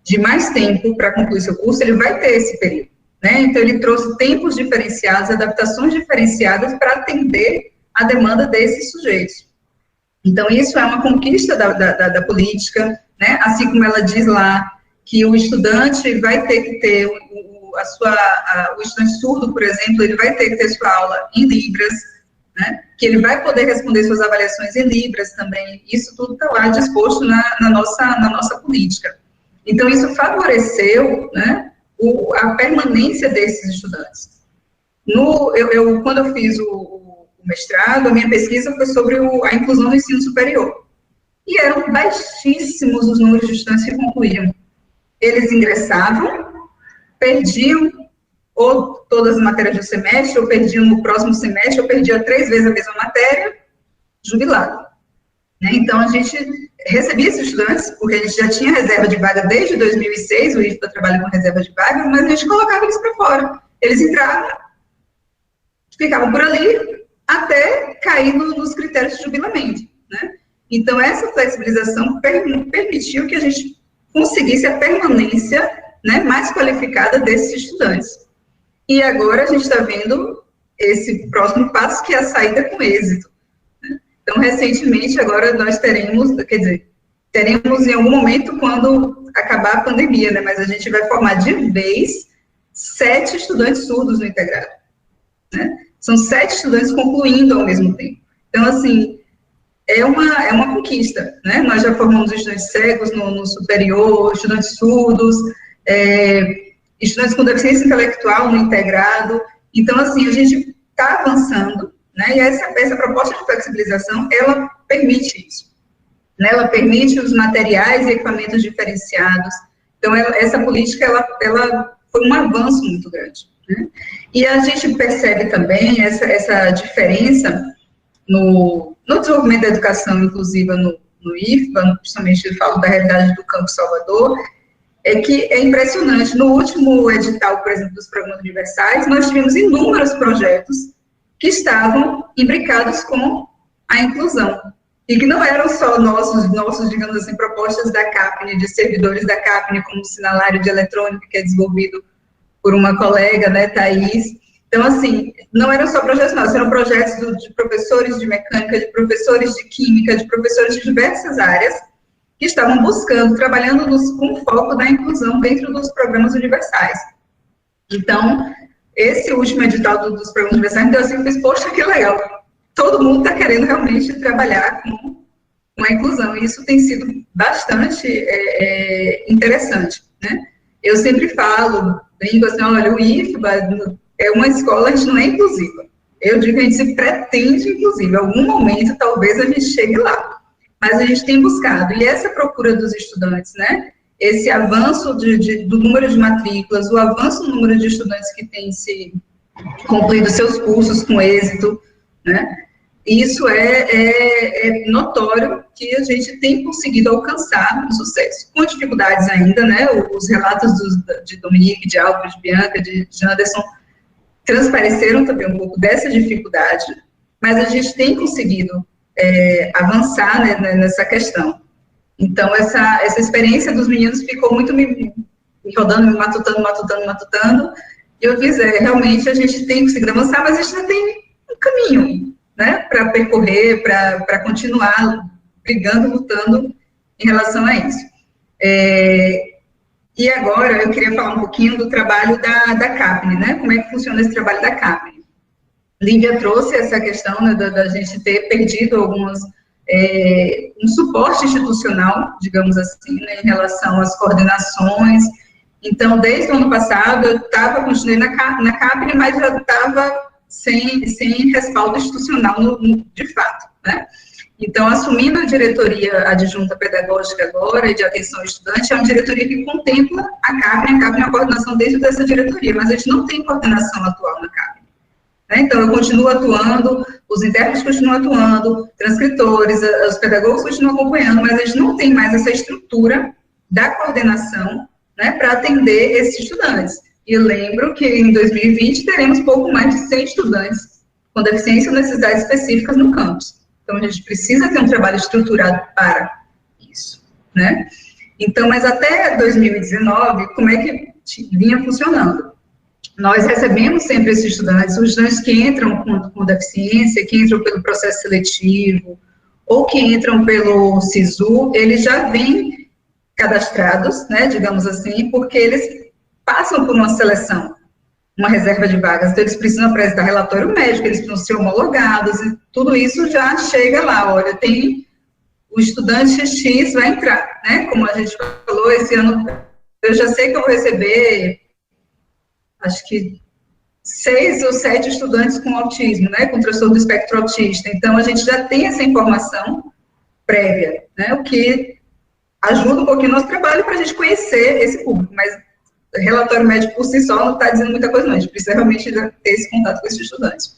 de mais tempo para concluir seu curso, ele vai ter esse período, né? Então, ele trouxe tempos diferenciados, adaptações diferenciadas para atender a demanda desses sujeitos. Então, isso é uma conquista da política, né? Assim como ela diz lá, que o estudante vai ter que ter o estudante surdo, por exemplo, ele vai ter que ter sua aula em Libras, né? Que ele vai poder responder suas avaliações em Libras também. Isso tudo está lá disposto na nossa política. Então, isso favoreceu, né, a permanência desses estudantes. Quando eu fiz o mestrado, a minha pesquisa foi sobre a inclusão no ensino superior. E eram baixíssimos os números de estudantes que concluíam. Eles ingressavam, perdiam ou todas as matérias do semestre, ou perdiam no próximo semestre, ou perdiam 3 vezes a mesma matéria, jubilado. Né? Então, a gente recebia esses estudantes, porque a gente já tinha reserva de vaga desde 2006, o IFBA trabalha com reserva de vaga, mas a gente colocava eles para fora. Eles entravam, ficavam por ali, até cair nos critérios de jubilamento. Né? Então, essa flexibilização permitiu que a gente conseguisse a permanência, né, mais qualificada desses estudantes. E agora a gente está vendo esse próximo passo, que é a saída com êxito. Né? Então, recentemente, agora nós teremos em algum momento, quando acabar a pandemia, né, mas a gente vai formar de vez 7 estudantes surdos no integrado, né? São 7 estudantes concluindo ao mesmo tempo. Então, assim, é uma conquista, né? Nós já formamos estudantes cegos no superior, estudantes surdos, estudantes com deficiência intelectual no integrado. Então, assim, a gente está avançando, né? E essa proposta de flexibilização, ela permite isso, né? Ela permite os materiais e equipamentos diferenciados. Então, essa política, ela foi um avanço muito grande, né? E a gente percebe também essa diferença no desenvolvimento da educação inclusiva no IFBA, principalmente eu falo da realidade do Campo Salvador, é que é impressionante. No último edital, por exemplo, dos programas universais, nós tivemos inúmeros projetos que estavam imbricados com a inclusão, e que não eram só nossos, digamos assim, propostas da CAPNE, de servidores da CAPNE, como o sinalário de eletrônica, que é desenvolvido por uma colega, né, Thaís. Então, assim, não eram só projetos nossos, eram projetos de professores de mecânica, de professores de química, de professores de diversas áreas, que estavam buscando, trabalhando com foco da inclusão dentro dos programas universais. Então, esse último edital dos programas universais, então, assim, eu fiz, poxa, que legal, todo mundo está querendo realmente trabalhar com a inclusão, e isso tem sido bastante interessante, né? Eu sempre falo, brinco assim, olha, o IFBA é uma escola, a gente não é inclusiva. Eu digo que a gente se pretende inclusiva. Em algum momento, talvez a gente chegue lá. Mas a gente tem buscado. E essa procura dos estudantes, né? Esse avanço do número de matrículas, o avanço no número de estudantes que têm se concluído seus cursos com êxito, né? Isso é notório que a gente tem conseguido alcançar um sucesso. Com dificuldades ainda, né? Os relatos de Dominique, de Álvaro, de Bianca, de Anderson, transpareceram também um pouco dessa dificuldade, mas a gente tem conseguido avançar, né, nessa questão. Então, essa experiência dos meninos ficou muito me rodando, me matutando, e eu fiz, realmente a gente tem conseguido avançar, mas a gente ainda tem um caminho, né, para percorrer, para continuar brigando, lutando em relação a isso. E agora, eu queria falar um pouquinho do trabalho da CAPNE, né? Como é que funciona esse trabalho da CAPNE. Lívia trouxe essa questão, né, da gente ter perdido um suporte institucional, digamos assim, né, em relação às coordenações. Então, desde o ano passado, eu continuei na CAPNE, mas já estava sem respaldo institucional, de fato, né? Então, assumindo a diretoria adjunta pedagógica agora, de atenção ao estudante, é uma diretoria que contempla a CAPNE é uma coordenação dentro dessa diretoria, mas a gente não tem coordenação atual na CAPNE, né? Então, eu continuo atuando, os intérpretes continuam atuando, transcritores, os pedagogos continuam acompanhando, mas a gente não tem mais essa estrutura da coordenação, né, para atender esses estudantes. E lembro que em 2020 teremos pouco mais de 100 estudantes com deficiência ou necessidades específicas no campus. Então, a gente precisa ter um trabalho estruturado para isso, né? Então, mas até 2019, como é que vinha funcionando? Nós recebemos sempre esses estudantes, os estudantes que entram com deficiência, que entram pelo processo seletivo, ou que entram pelo SISU, eles já vêm cadastrados, né, digamos assim, porque eles passam por uma seleção, uma reserva de vagas, então eles precisam apresentar relatório médico, eles precisam ser homologados, e tudo isso já chega lá, olha, o estudante X vai entrar, né, como a gente falou, esse ano, eu já sei que eu vou receber, acho que 6 ou 7 estudantes com autismo, né, com transtorno do espectro autista, então a gente já tem essa informação prévia, né, o que ajuda um pouquinho o nosso trabalho para a gente conhecer esse público, mas relatório médico por si só não está dizendo muita coisa não, a gente precisa realmente ter esse contato com esses estudantes.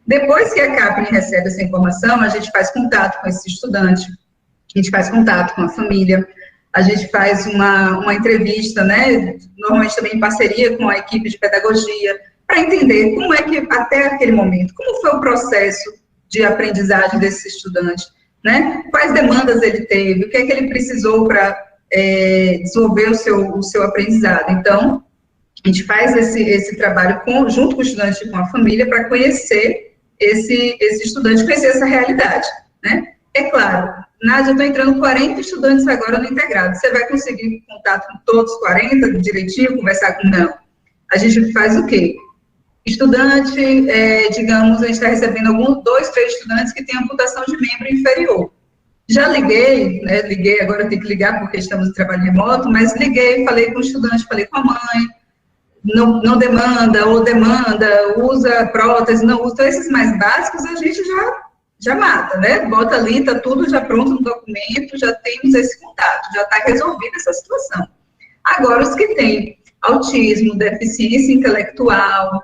Depois que a CAPNE recebe essa informação, a gente faz contato com esse estudante, a gente faz contato com a família, a gente faz uma entrevista, né, normalmente também em parceria com a equipe de pedagogia, para entender como é que, até aquele momento, como foi o processo de aprendizagem desse estudante, né, quais demandas ele teve, o que é que ele precisou para desenvolver o seu aprendizado. Então, a gente faz esse trabalho junto com o estudante e com a família para conhecer esse estudante, conhecer essa realidade, né? É claro, Nádia, eu estou entrando 40 estudantes agora no integrado, você vai conseguir contato com todos os 40 direitinho, conversar com não? a gente faz o quê? Estudante, digamos, a gente está recebendo 2, 3 estudantes que têm amputação de membro inferior. Já liguei, né, agora eu tenho que ligar porque estamos em trabalho remoto, mas liguei, falei com o estudante, falei com a mãe, não demanda, ou demanda, usa prótese, não usa, então esses mais básicos a gente já mata, né, bota ali, tá tudo já pronto no documento, já temos esse contato, já está resolvida essa situação. Agora, os que têm autismo, deficiência intelectual,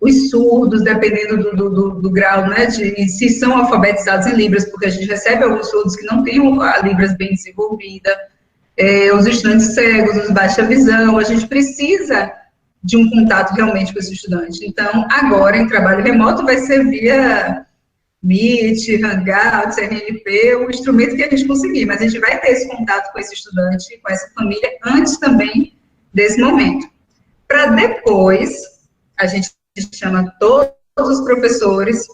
os surdos, dependendo do grau, né, se são alfabetizados em Libras, porque a gente recebe alguns surdos que não têm a Libras bem desenvolvida, os estudantes cegos, os baixa visão, a gente precisa de um contato realmente com esse estudante. Então, agora, em trabalho remoto, vai ser via Meet, Hangout, RNP, o instrumento que a gente conseguir, mas a gente vai ter esse contato com esse estudante, com essa família, antes também desse momento. Para depois, a gente chama todos os professores,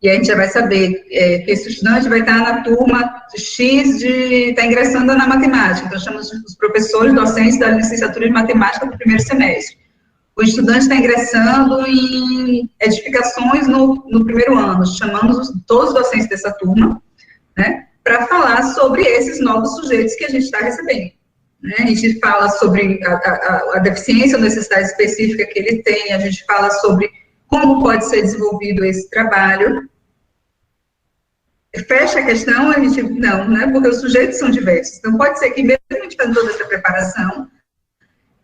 e a gente já vai saber que esse estudante vai estar na turma X está ingressando na matemática, então chamamos os professores docentes da licenciatura de matemática do primeiro semestre. O estudante está ingressando em edificações no primeiro ano, chamamos todos os docentes dessa turma, né, para falar sobre esses novos sujeitos que a gente está recebendo. Né? A gente fala sobre a deficiência ou necessidade específica que ele tem, a gente fala sobre como pode ser desenvolvido esse trabalho. Fecha a questão, a gente, não, né? Porque os sujeitos são diversos. Então, pode ser que, mesmo a gente fazendo toda essa preparação,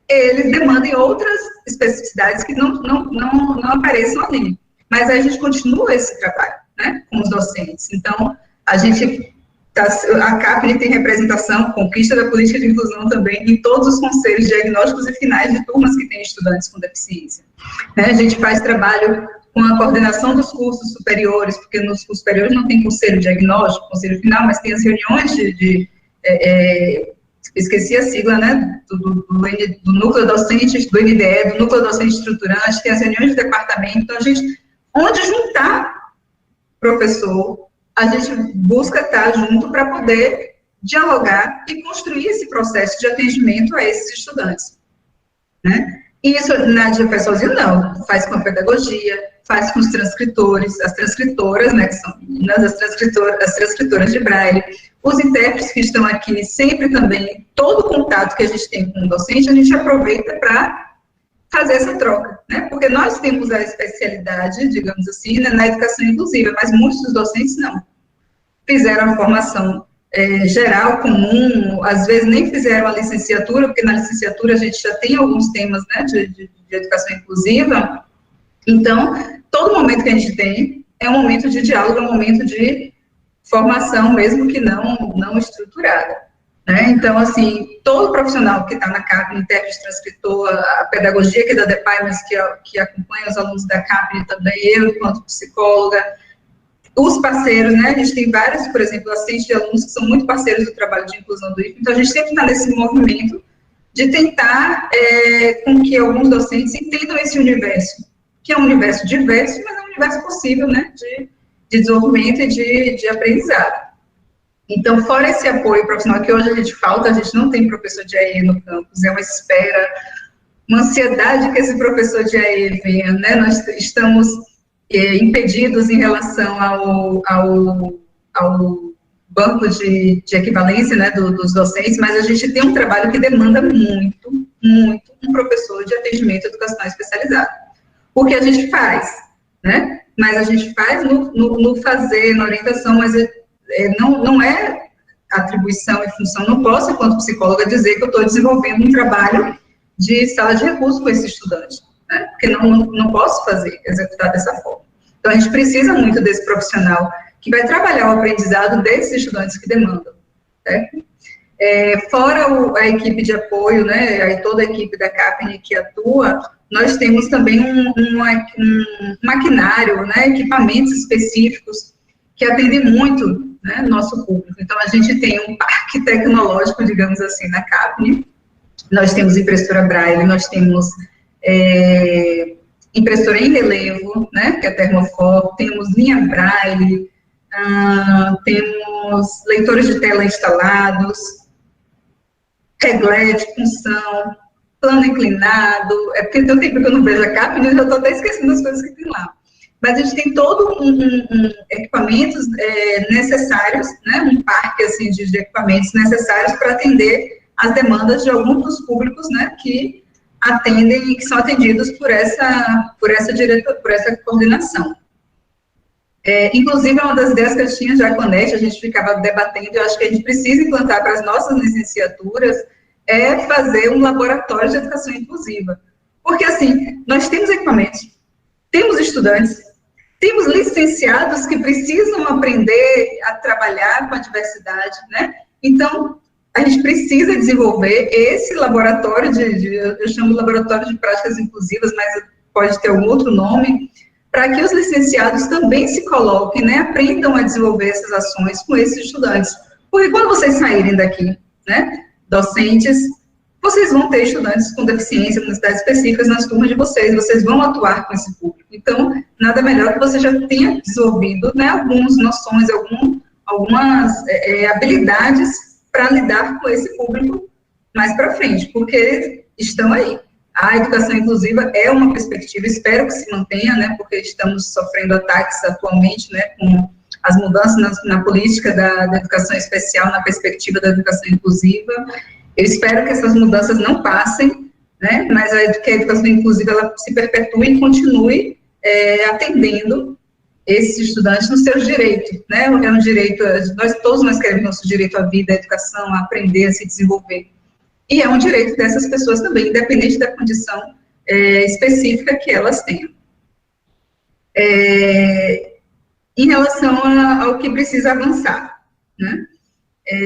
eles demandem outras especificidades que não apareçam ali. Mas aí a gente continua esse trabalho, né? Com os docentes. Então, a CAPNE tem representação, conquista da política de inclusão também, em todos os conselhos diagnósticos e finais de turmas que têm estudantes com deficiência. Né? A gente faz trabalho com a coordenação dos cursos superiores, porque nos cursos superiores não tem conselho diagnóstico, conselho final, mas tem as reuniões esqueci a sigla, né, do núcleo docente, do NDE, do núcleo docente estruturante, tem as reuniões de departamento, então a gente, onde juntar professor, a gente busca estar junto para poder dialogar e construir esse processo de atendimento a esses estudantes, né? E isso, na DGPE sozinho, não, faz com a pedagogia, faz com os transcritores, as transcritoras, né, que são meninas, as transcritoras de Braille, os intérpretes que estão aqui, sempre também, todo o contato que a gente tem com o docente, a gente aproveita para fazer essa troca, né, porque nós temos a especialidade, digamos assim, né, na educação inclusiva, mas muitos dos docentes não. Fizeram a formação geral, comum, às vezes nem fizeram a licenciatura, porque na licenciatura a gente já tem alguns temas, né, de educação inclusiva. Então, todo momento que a gente tem é um momento de diálogo, é um momento de formação, mesmo que não estruturada. Né? Então, assim, todo profissional que está na CAPNE, intérprete, transcritor, a pedagogia que é da DEPAI, mas que acompanha os alunos da CAPNE também, eu, enquanto psicóloga, os parceiros, né, a gente tem vários, por exemplo, assistentes de alunos que são muito parceiros do trabalho de inclusão do IFE, então a gente sempre está nesse movimento de tentar com que alguns docentes entendam esse universo, que é um universo diverso, mas é um universo possível, né, de desenvolvimento e de aprendizado. Então, fora esse apoio profissional que hoje a gente falta, a gente não tem professor de AE no campus, é uma espera, uma ansiedade que esse professor de AE venha, né, nós estamos impedidos em relação ao banco de equivalência, né, dos docentes, mas a gente tem um trabalho que demanda muito um professor de atendimento educacional especializado. O que a gente faz, né, mas a gente faz no fazer, na orientação, mas não é atribuição e função, não posso, enquanto psicóloga, dizer que eu estou desenvolvendo um trabalho de sala de recurso com esse estudante, né, porque não posso executar dessa forma. Então, a gente precisa muito desse profissional que vai trabalhar o aprendizado desses estudantes que demandam, certo? Fora a equipe de apoio, né, aí toda a equipe da CAPNE que atua, nós temos também um maquinário, né, equipamentos específicos que atendem muito, né, nosso público. Então, a gente tem um parque tecnológico, digamos assim, na CAPNE. Nós temos impressora Braille, nós temos impressora em relevo, né, que é a Termofor, temos linha Braille, temos leitores de tela instalados, reglete, função. plano inclinado, é porque tem um tempo que eu não vejo a capa, e eu já estou até esquecendo as coisas que tem lá. Mas a gente tem todo equipamentos necessários, né, um parque assim, de equipamentos necessários para atender as demandas de alguns dos públicos, né, que atendem e que são atendidos por essa coordenação. Inclusive, uma das ideias que eu tinha já com a NET, a gente ficava debatendo, eu acho que a gente precisa implantar para as nossas licenciaturas, fazer um laboratório de educação inclusiva. Porque, assim, nós temos equipamentos, temos estudantes, temos licenciados que precisam aprender a trabalhar com a diversidade, né? Então, a gente precisa desenvolver esse laboratório eu chamo de laboratório de práticas inclusivas, mas pode ter um outro nome, para que os licenciados também se coloquem, né? Aprendam a desenvolver essas ações com esses estudantes. Porque quando vocês saírem daqui, né? Docentes, vocês vão ter estudantes com deficiência, com necessidades específicas nas turmas de vocês vão atuar com esse público. Então, nada melhor que você já tenha desenvolvido, né, algumas noções, algumas habilidades para lidar com esse público mais para frente, porque estão aí. A educação inclusiva é uma perspectiva, espero que se mantenha, né, porque estamos sofrendo ataques atualmente, né, com as mudanças na política da educação especial, na perspectiva da educação inclusiva. Eu espero que essas mudanças não passem, né, mas que a educação inclusiva ela se perpetue e continue atendendo esses estudantes nos seus direitos, né, é um direito, todos nós queremos nosso direito à vida, à educação, a aprender, a se desenvolver, e é um direito dessas pessoas também, independente da condição específica que elas tenham. Em relação ao que precisa avançar, né,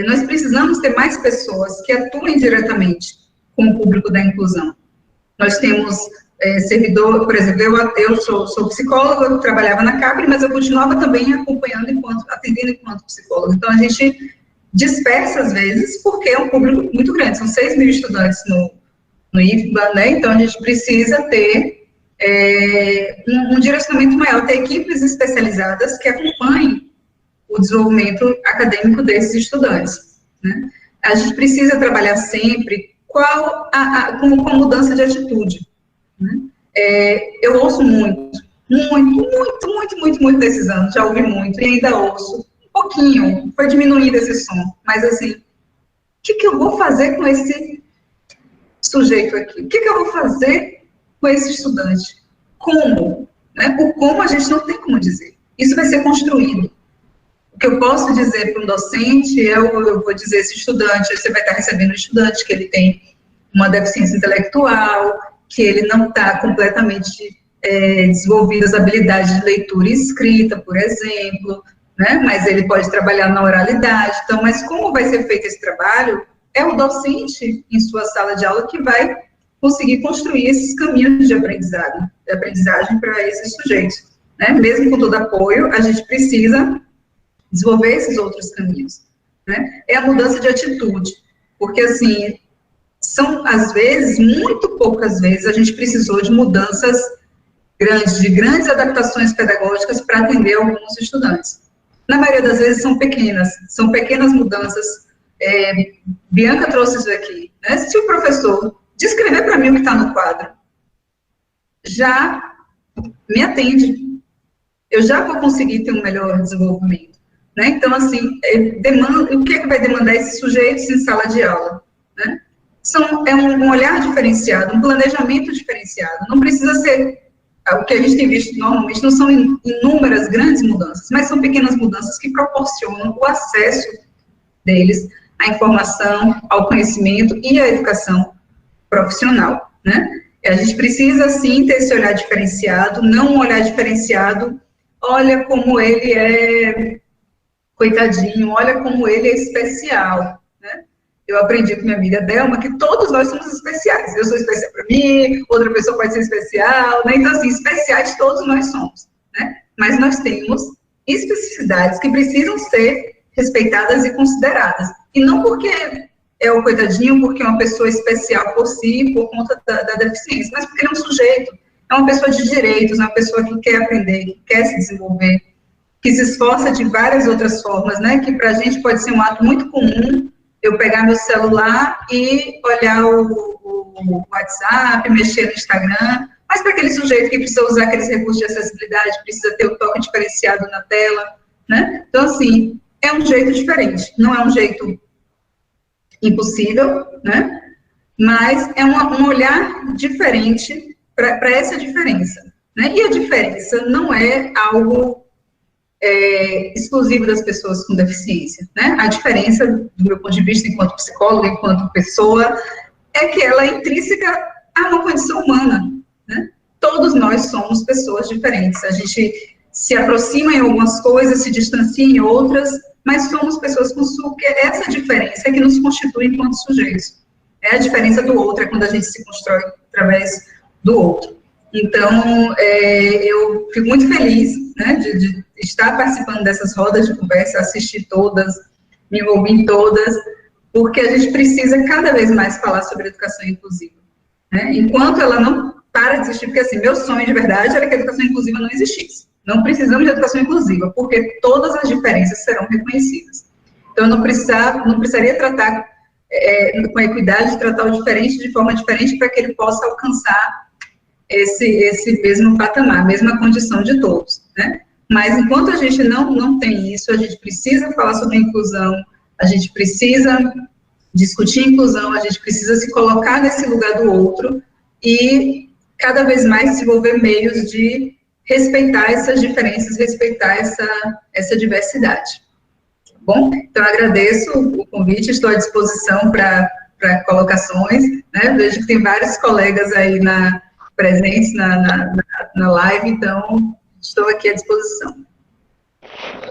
nós precisamos ter mais pessoas que atuem diretamente com o público da inclusão. Nós temos servidor, por exemplo, eu sou psicóloga, eu trabalhava na CAPRE, mas eu continuava também atendendo enquanto psicóloga. Então, a gente dispersa, às vezes, porque é um público muito grande, são 6 mil estudantes no IFBA, né? Então, a gente precisa ter um direcionamento maior, ter equipes especializadas que acompanhem o desenvolvimento acadêmico desses estudantes, né? A gente precisa trabalhar sempre com a mudança de atitude, né? Eu ouço muito desses anos, já ouvi muito, e ainda ouço um pouquinho, foi diminuindo esse som, mas assim, o que eu vou fazer com esse sujeito aqui? O que eu vou fazer com esse estudante? Como? Né? O como a gente não tem como dizer. Isso vai ser construído. O que eu posso dizer para um docente, eu vou dizer esse estudante, você vai estar recebendo um estudante que ele tem uma deficiência intelectual, que ele não está completamente desenvolvido as habilidades de leitura e escrita, por exemplo, né? Mas ele pode trabalhar na oralidade. Então, mas como vai ser feito esse trabalho? É o docente, em sua sala de aula, que vai conseguir construir esses caminhos de aprendizagem para esses sujeitos, né? Mesmo com todo apoio, a gente precisa desenvolver esses outros caminhos, né? É a mudança de atitude, porque, assim, são, às vezes, muito poucas vezes, a gente precisou de mudanças grandes, de grandes adaptações pedagógicas para atender alguns estudantes. Na maioria das vezes, são pequenas mudanças. Bianca trouxe isso aqui, né? Se o professor descrever para mim o que está no quadro, já me atende, eu já vou conseguir ter um melhor desenvolvimento. Né? Então, assim, o que vai demandar esses sujeitos em sala de aula? Né? Um olhar diferenciado, um planejamento diferenciado. Não precisa ser, o que a gente tem visto normalmente, não são inúmeras grandes mudanças, mas são pequenas mudanças que proporcionam o acesso deles à informação, ao conhecimento e à educação profissional. Né? A gente precisa, sim, ter esse olhar diferenciado, não um olhar diferenciado, olha como ele é coitadinho, olha como ele é especial, né? Eu aprendi com minha amiga Delma que todos nós somos especiais. Eu sou especial para mim, outra pessoa pode ser especial, né? Então, assim, especiais todos nós somos, né? Mas nós temos especificidades que precisam ser respeitadas e consideradas. E não porque é o coitadinho, porque é uma pessoa especial por si, por conta da deficiência, mas porque ele é um sujeito, é uma pessoa de direitos, é uma pessoa que quer aprender, que quer se desenvolver, que se esforça de várias outras formas, né, que para a gente pode ser um ato muito comum, eu pegar meu celular e olhar o WhatsApp, mexer no Instagram, mas para aquele sujeito que precisa usar aqueles recursos de acessibilidade, precisa ter o toque diferenciado na tela, né? Então, assim, é um jeito diferente, não é um jeito impossível, né? Mas é um olhar diferente para essa diferença, né? E a diferença não é algo exclusivo das pessoas com deficiência, né? A diferença, do meu ponto de vista, enquanto psicóloga, enquanto pessoa, é que ela é intrínseca a uma condição humana, né? Todos nós somos pessoas diferentes, a gente se aproxima em algumas coisas, se distancia em outras, mas somos pessoas com porque essa diferença é que nos constitui enquanto sujeitos. É a diferença do outro, é quando a gente se constrói através do outro. Então, eu fico muito feliz, né, de estar participando dessas rodas de conversa, assistir todas, me envolver em todas, porque a gente precisa cada vez mais falar sobre educação inclusiva, né? Enquanto ela não para de existir, porque assim, meu sonho de verdade era que a educação inclusiva não existisse. Não precisamos de educação inclusiva, porque todas as diferenças serão reconhecidas. Então, eu não precisaria tratar com equidade, tratar o diferente de forma diferente para que ele possa alcançar esse mesmo patamar, a mesma condição de todos, né? Mas enquanto a gente não tem isso, a gente precisa falar sobre inclusão, a gente precisa discutir inclusão, a gente precisa se colocar nesse lugar do outro e cada vez mais desenvolver meios de respeitar essas diferenças, respeitar essa diversidade. Bom, então agradeço o convite, estou à disposição para colocações, né? Vejo que tem vários colegas aí presentes na live, então estou aqui à disposição.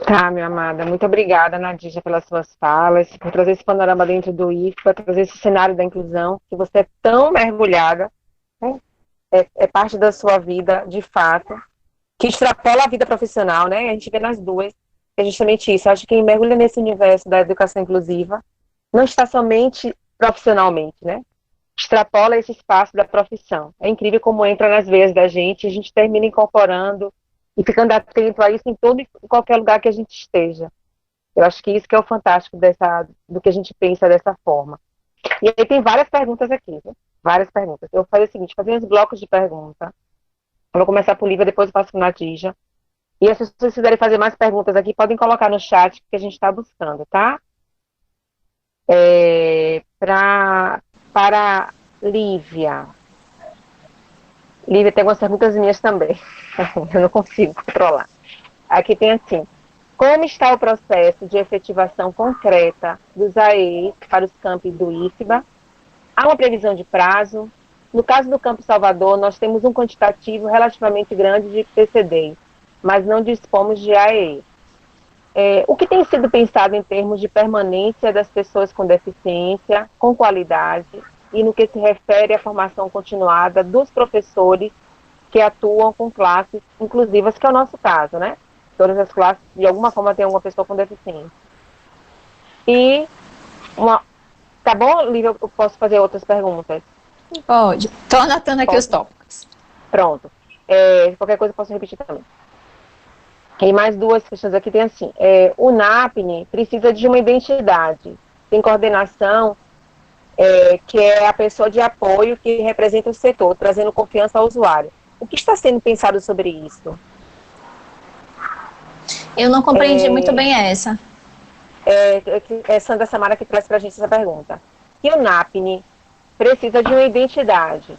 Tá, minha amada, muito obrigada, Nadija, pelas suas falas, por trazer esse panorama dentro do IFBA, trazer esse cenário da inclusão, que você é tão mergulhada, né? É parte da sua vida, de fato, que extrapola a vida profissional, né? A gente vê nas duas, é justamente isso. Acho que quem mergulha nesse universo da educação inclusiva não está somente profissionalmente, né? Extrapola esse espaço da profissão. É incrível como entra nas veias da gente, a gente termina incorporando e ficando atento a isso em todo e qualquer lugar que a gente esteja. Eu acho que isso que é o fantástico do que a gente pensa dessa forma. E aí tem várias perguntas aqui, né? Várias perguntas. Eu vou fazer o seguinte, fazer uns blocos de pergunta. Eu vou começar por Lívia, depois eu passo por Nadija. E se vocês quiserem fazer mais perguntas aqui, podem colocar no chat que a gente está buscando, tá? Para Lívia. Lívia, tem algumas perguntas minhas também. Eu não consigo controlar. Aqui tem assim. Como está o processo de efetivação concreta dos AEIs para os campi do IFBA? Há uma previsão de prazo? No caso do Campo Salvador, nós temos um quantitativo relativamente grande de PCDs, mas não dispomos de AEI. O que tem sido pensado em termos de permanência das pessoas com deficiência, com qualidade, e no que se refere à formação continuada dos professores que atuam com classes inclusivas, que é o nosso caso, né? Todas as classes, de alguma forma, tem alguma pessoa com deficiência. Tá bom, Lívia? Eu posso fazer outras perguntas? Pode. Estou anotando aqui os tópicos. Pronto. Qualquer coisa eu posso repetir também. E mais duas questões aqui, tem assim, o NAPNE precisa de uma identidade, tem coordenação, que é a pessoa de apoio que representa o setor, trazendo confiança ao usuário. O que está sendo pensado sobre isso? Eu não compreendi muito bem essa. É Sandra Samara que traz para a gente essa pergunta. E o NAPNE precisa de uma identidade,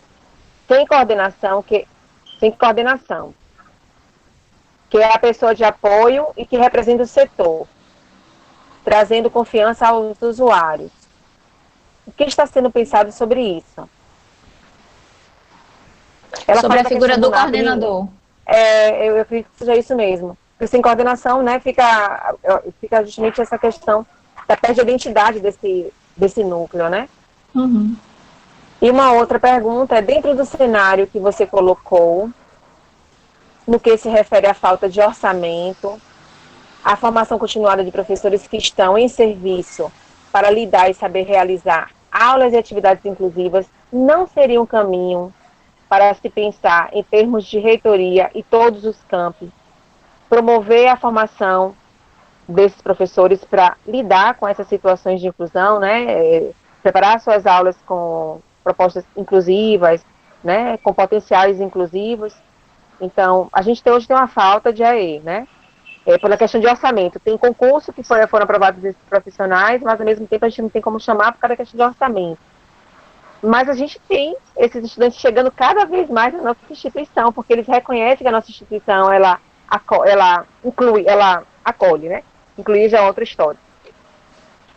sem coordenação, que é a pessoa de apoio e que representa o setor, trazendo confiança aos usuários. O que está sendo pensado sobre isso? Sobre a figura do coordenador. Eu acredito que seja isso mesmo. Porque sem coordenação, né, fica justamente essa questão da perda de identidade desse núcleo, né? Uhum. E uma outra pergunta é, dentro do cenário que você colocou, no que se refere à falta de orçamento, a formação continuada de professores que estão em serviço para lidar e saber realizar aulas e atividades inclusivas, não seria um caminho para se pensar em termos de reitoria e todos os campos, promover a formação desses professores para lidar com essas situações de inclusão, né? Preparar suas aulas com propostas inclusivas, né? Com potenciais inclusivos. Então, a gente hoje tem uma falta de AE, né? Pela questão de orçamento. Tem concurso que foram aprovados esses profissionais, mas ao mesmo tempo a gente não tem como chamar por causa da questão de orçamento. Mas a gente tem esses estudantes chegando cada vez mais na nossa instituição, porque eles reconhecem que a nossa instituição, ela inclui, ela acolhe, né? Incluir já é outra história.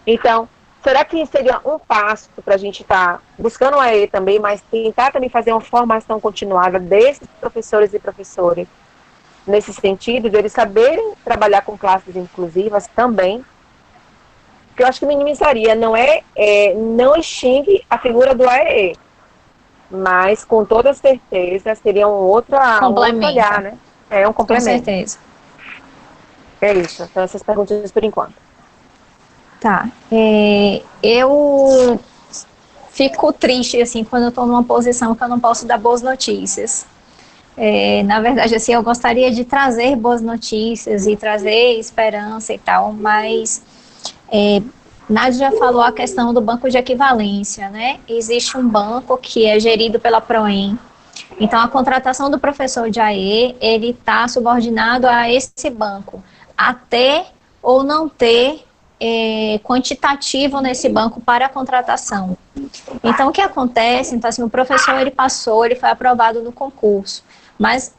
Então, será que seria um passo para a gente estar buscando o AE também, mas tentar também fazer uma formação continuada desses professores e professoras, nesse sentido, de eles saberem trabalhar com classes inclusivas também, que eu acho que minimizaria, não extingue a figura do AE, mas com toda certeza seria um outro olhar, né? É um complemento. Com certeza. É isso, então essas perguntas por enquanto. Tá, eu fico triste, assim, quando eu estou numa posição que eu não posso dar boas notícias. Na verdade, assim, eu gostaria de trazer boas notícias e trazer esperança e tal, mas Nádia já falou a questão do banco de equivalência, né? Existe um banco que é gerido pela PROEM, então a contratação do professor de AE, ele está subordinado a esse banco, até ou não ter quantitativo nesse banco para a contratação. Então, o que acontece? Então, assim, o professor, ele passou, ele foi aprovado no concurso, mas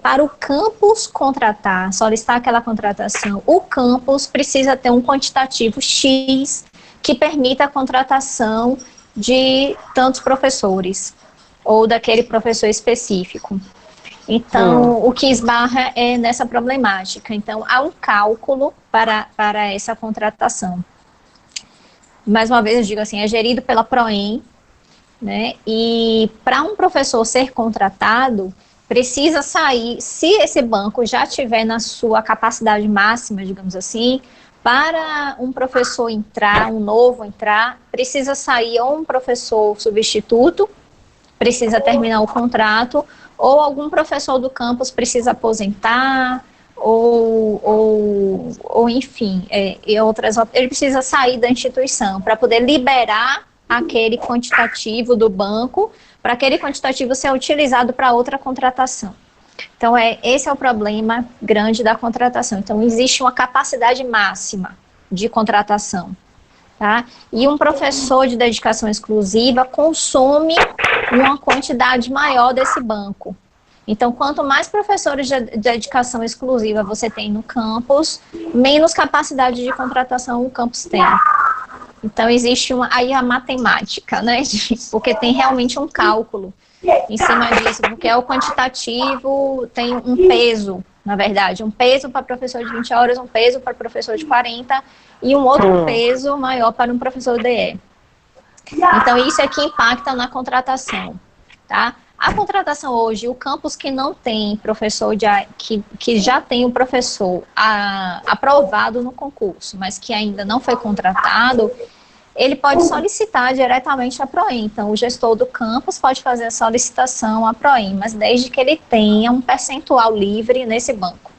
para o campus contratar, solicitar aquela contratação, o campus precisa ter um quantitativo X que permita a contratação de tantos professores, ou daquele professor específico. Então, o que esbarra é nessa problemática. Então, há um cálculo para essa contratação. Mais uma vez, eu digo assim, é gerido pela PROEM, né? E para um professor ser contratado, precisa sair, se esse banco já tiver na sua capacidade máxima, digamos assim, para um professor entrar, um novo entrar, precisa sair ou um professor substituto, precisa terminar o contrato, ou algum professor do campus precisa aposentar, ou enfim, ele precisa sair da instituição para poder liberar aquele quantitativo do banco, para aquele quantitativo ser utilizado para outra contratação. Então, esse é o problema grande da contratação. Então, existe uma capacidade máxima de contratação, tá? E um professor de dedicação exclusiva consome uma quantidade maior desse banco. Então, quanto mais professores de dedicação exclusiva você tem no campus, menos capacidade de contratação o campus tem. Então, existe aí a matemática, né? Porque tem realmente um cálculo em cima disso, porque o quantitativo tem um peso, na verdade, um peso para professor de 20 horas, um peso para professor de 40 e um outro peso maior para um professor DE. Então, isso é que impacta na contratação, tá? A contratação hoje, o campus que não tem professor, que já tem o professor aprovado no concurso, mas que ainda não foi contratado, ele pode solicitar diretamente a PROEM. Então, o gestor do campus pode fazer a solicitação à PROEM, mas desde que ele tenha um percentual livre nesse banco.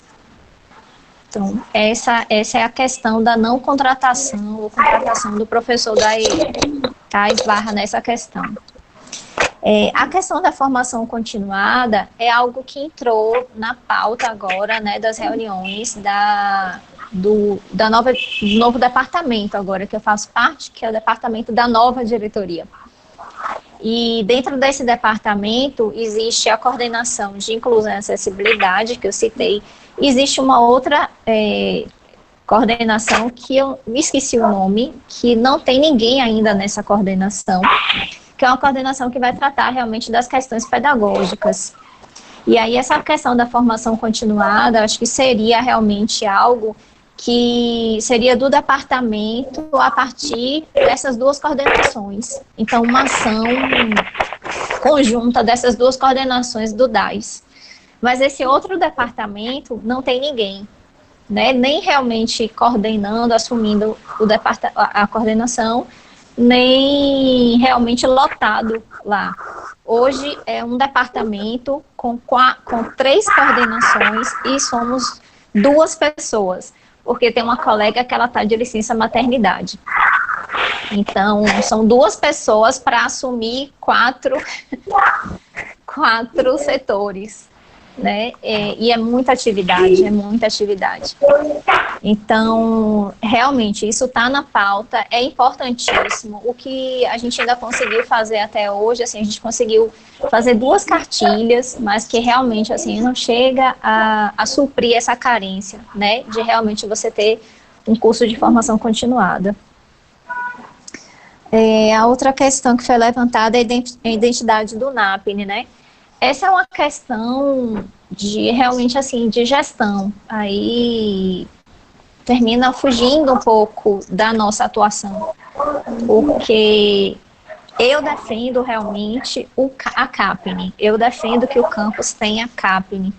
Então, essa é a questão da não contratação ou contratação do professor da EE, tá? Esbarra nessa questão. A questão da formação continuada é algo que entrou na pauta agora, né, das reuniões do novo departamento agora, que eu faço parte, que é o departamento da nova diretoria. E dentro desse departamento existe a coordenação de inclusão e acessibilidade, que eu citei. Existe uma outra coordenação que eu me esqueci o nome, que não tem ninguém ainda nessa coordenação, que é uma coordenação que vai tratar realmente das questões pedagógicas. E aí essa questão da formação continuada, acho que seria realmente algo que seria do departamento a partir dessas duas coordenações. Então, uma ação conjunta dessas duas coordenações do DAIS. Mas esse outro departamento não tem ninguém, né? Nem realmente coordenando, assumindo a coordenação, nem realmente lotado lá. Hoje é um departamento com 3 coordenações e somos 2 pessoas. porque tem uma colega que ela está de licença maternidade. Então, são 2 pessoas para assumir 4 setores, né? E é muita atividade, Então, realmente, isso está na pauta, é importantíssimo. O que a gente ainda conseguiu fazer até hoje, assim, a gente conseguiu fazer 2 cartilhas, mas que realmente, assim, não chega a suprir essa carência, né? De realmente você ter um curso de formação continuada. A outra questão que foi levantada é a identidade do NAPNE, né? Essa é uma questão de, realmente, assim, de gestão. Aí termina fugindo um pouco da nossa atuação, porque eu defendo realmente a CAPNE, eu defendo que o campus tenha CAPNE,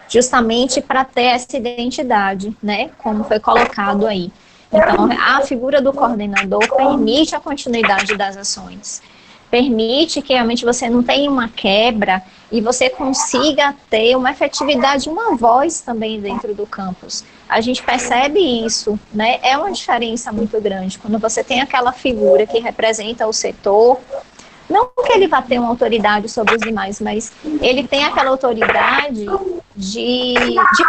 justamente para ter essa identidade, né, como foi colocado aí. Então, a figura do coordenador permite a continuidade das ações, permite que realmente você não tenha uma quebra e você consiga ter uma efetividade, uma voz também dentro do campus. A gente percebe isso, né? É uma diferença muito grande. Quando você tem aquela figura que representa o setor, não que ele vá ter uma autoridade sobre os demais, mas ele tem aquela autoridade de